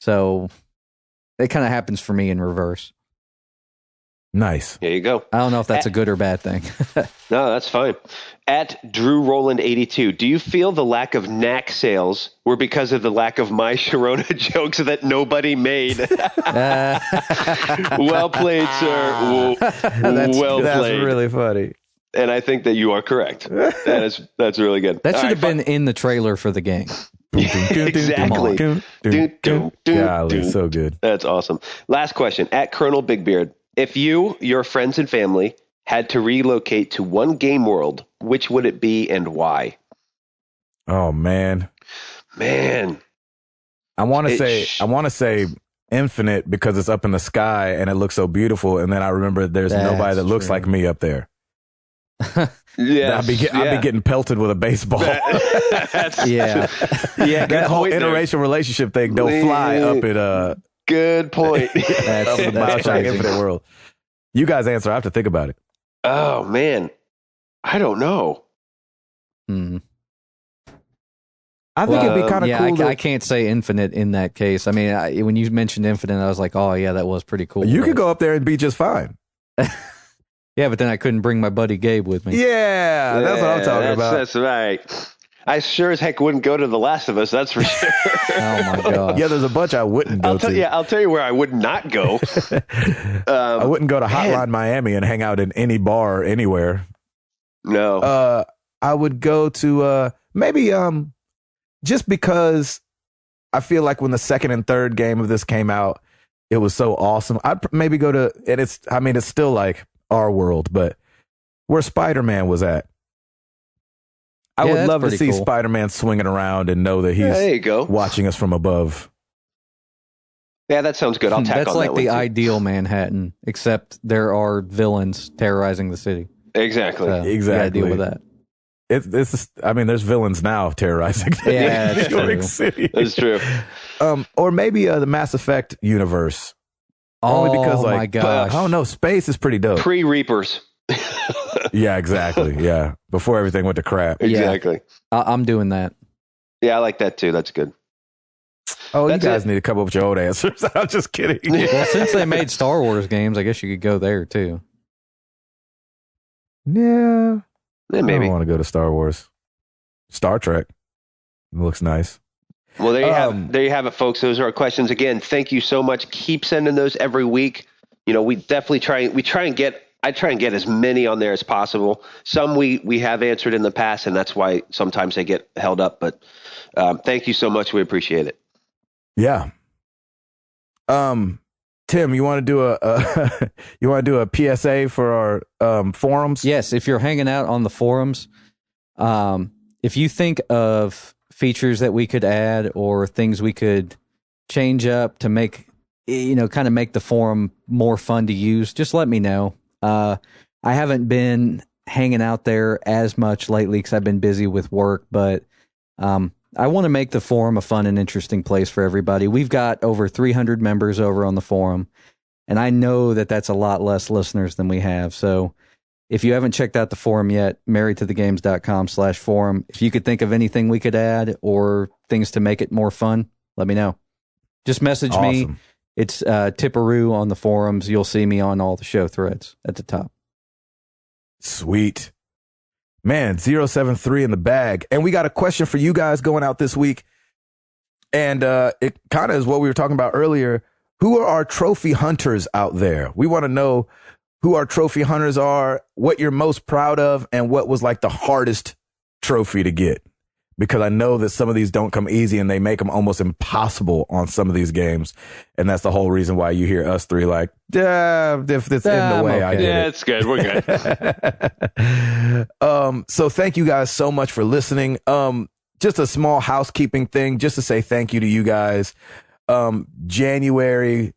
So it kind of happens for me in reverse. Nice. There you go. I don't know if that's a good or bad thing. No, that's fine. @DrewRoland82, do you feel the lack of Knack sales were because of the lack of My Sharona jokes that nobody made? Well played, sir. That's played. really funny. And I think that you are correct. That's really good. That All should right, have been in the trailer for the game. Exactly. Golly, so good. That's awesome. Last question. @Colonel Bigbeard, if you, your friends and family had to relocate to one game world, which would it be and why? Oh man. I want to say Infinite because it's up in the sky and it looks so beautiful, and then I remember there's nobody that looks like me up there. Yeah, I'd be getting pelted with a baseball. Yeah. That whole interracial relationship thing don't fly up at Good point. That's Bioshock crazy. Infinite World. You guys answer. I have to think about it. Oh man, I don't know. Hmm. I think it'd be kind of cool. I can't say Infinite in that case. I mean, when you mentioned Infinite, I was like, oh yeah, that was pretty cool. You could go up there and be just fine. Yeah, but then I couldn't bring my buddy Gabe with me. Yeah, that's what I'm talking about. That's right. I sure as heck wouldn't go to The Last of Us. That's for sure. Oh my god. Yeah, there's a bunch I wouldn't go to. Yeah, I'll tell you where I would not go. I wouldn't go to Hotline Miami and hang out in any bar anywhere. No. I would go to maybe just because I feel like when the second and third game of this came out, it was so awesome. I'd maybe go to, and it's still like our world, but where Spider-Man was at. I would love to see cool. Spider-Man swinging around and know that he's there you go. watching us from above. Yeah, that sounds good. I'll tack That's on like that the one, too. ideal Manhattan, except there are villains terrorizing the city. Exactly. So Exactly. You gotta deal with that. There's villains now terrorizing Yeah, that's New York true. City. That's true. Or maybe the Mass Effect universe. Only because, like, my gosh. I don't know, space is pretty dope. Pre-Reapers. Yeah, exactly. Yeah, before everything went to crap. Yeah. Exactly. I'm doing that. Yeah, I like that too. That's good. Oh, That's you guys it. need to come up with your own answers. I'm just kidding. Well, since they made Star Wars games, I guess you could go there too. Yeah, Yeah, I maybe. don't want to go to Star Wars. Star Trek. It looks nice. Well, there you have it, folks. Those are our questions. Again, thank you so much. Keep sending those every week. We definitely try and get as many on there as possible. Some we have answered in the past, and that's why sometimes they get held up. But thank you so much. We appreciate it. Yeah. Tim, you want to do a PSA for our forums? Yes, if you're hanging out on the forums, if you think of features that we could add or things we could change up to make, kind of make the forum more fun to use, just let me know. I haven't been hanging out there as much lately because I've been busy with work, but I want to make the forum a fun and interesting place for everybody. We've got over 300 members over on the forum, and I know that that's a lot less listeners than we have. So if you haven't checked out the forum yet, marriedtothegames.com/forum. If you could think of anything we could add or things to make it more fun, let me know. Just message me. Awesome. It's Tipperoo on the forums. You'll see me on all the show threads at the top. Sweet. Man, 073 in the bag. And we got a question for you guys going out this week. And it kind of is what we were talking about earlier. Who are our trophy hunters out there? We want to know who our trophy hunters are, what you're most proud of, and what was like the hardest trophy to get. Because I know that some of these don't come easy and they make them almost impossible on some of these games. And that's the whole reason why you hear us three like, if it's in the way, I did Yeah, it. it's good. We're good. So thank you guys so much for listening. Just a small housekeeping thing, just to say thank you to you guys. January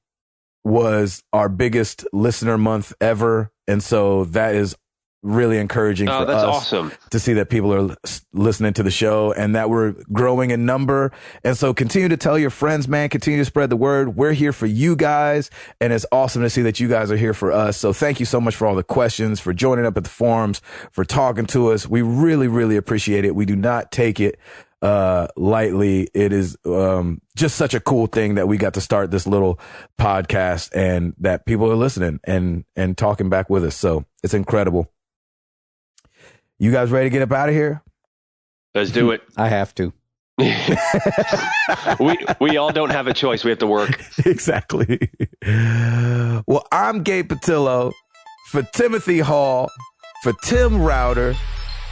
was our biggest listener month ever. And so that is really encouraging for that's us awesome. to see that people are listening to the show and that we're growing in number. And so continue to tell your friends, man, continue to spread the word. We're here for you guys. And it's awesome to see that you guys are here for us. So thank you so much for all the questions, for joining up at the forums, for talking to us. We really, really appreciate it. We do not take it lightly. It is just such a cool thing that we got to start this little podcast and that people are listening and talking back with us. So it's incredible. You guys ready to get up out of here? Let's do it. I have to. we all don't have a choice. We have to work. Exactly. Well, I'm Gabe Patillo for Timothy Hall, for Tim Router.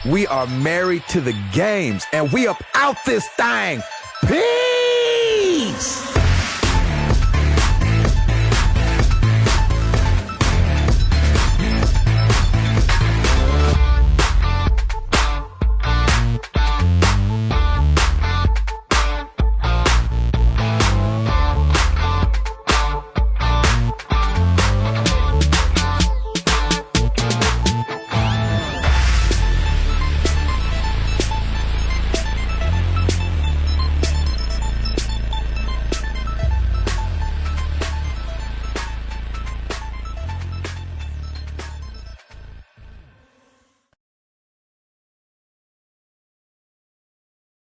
We are married to the games and we up out this thing. Peace.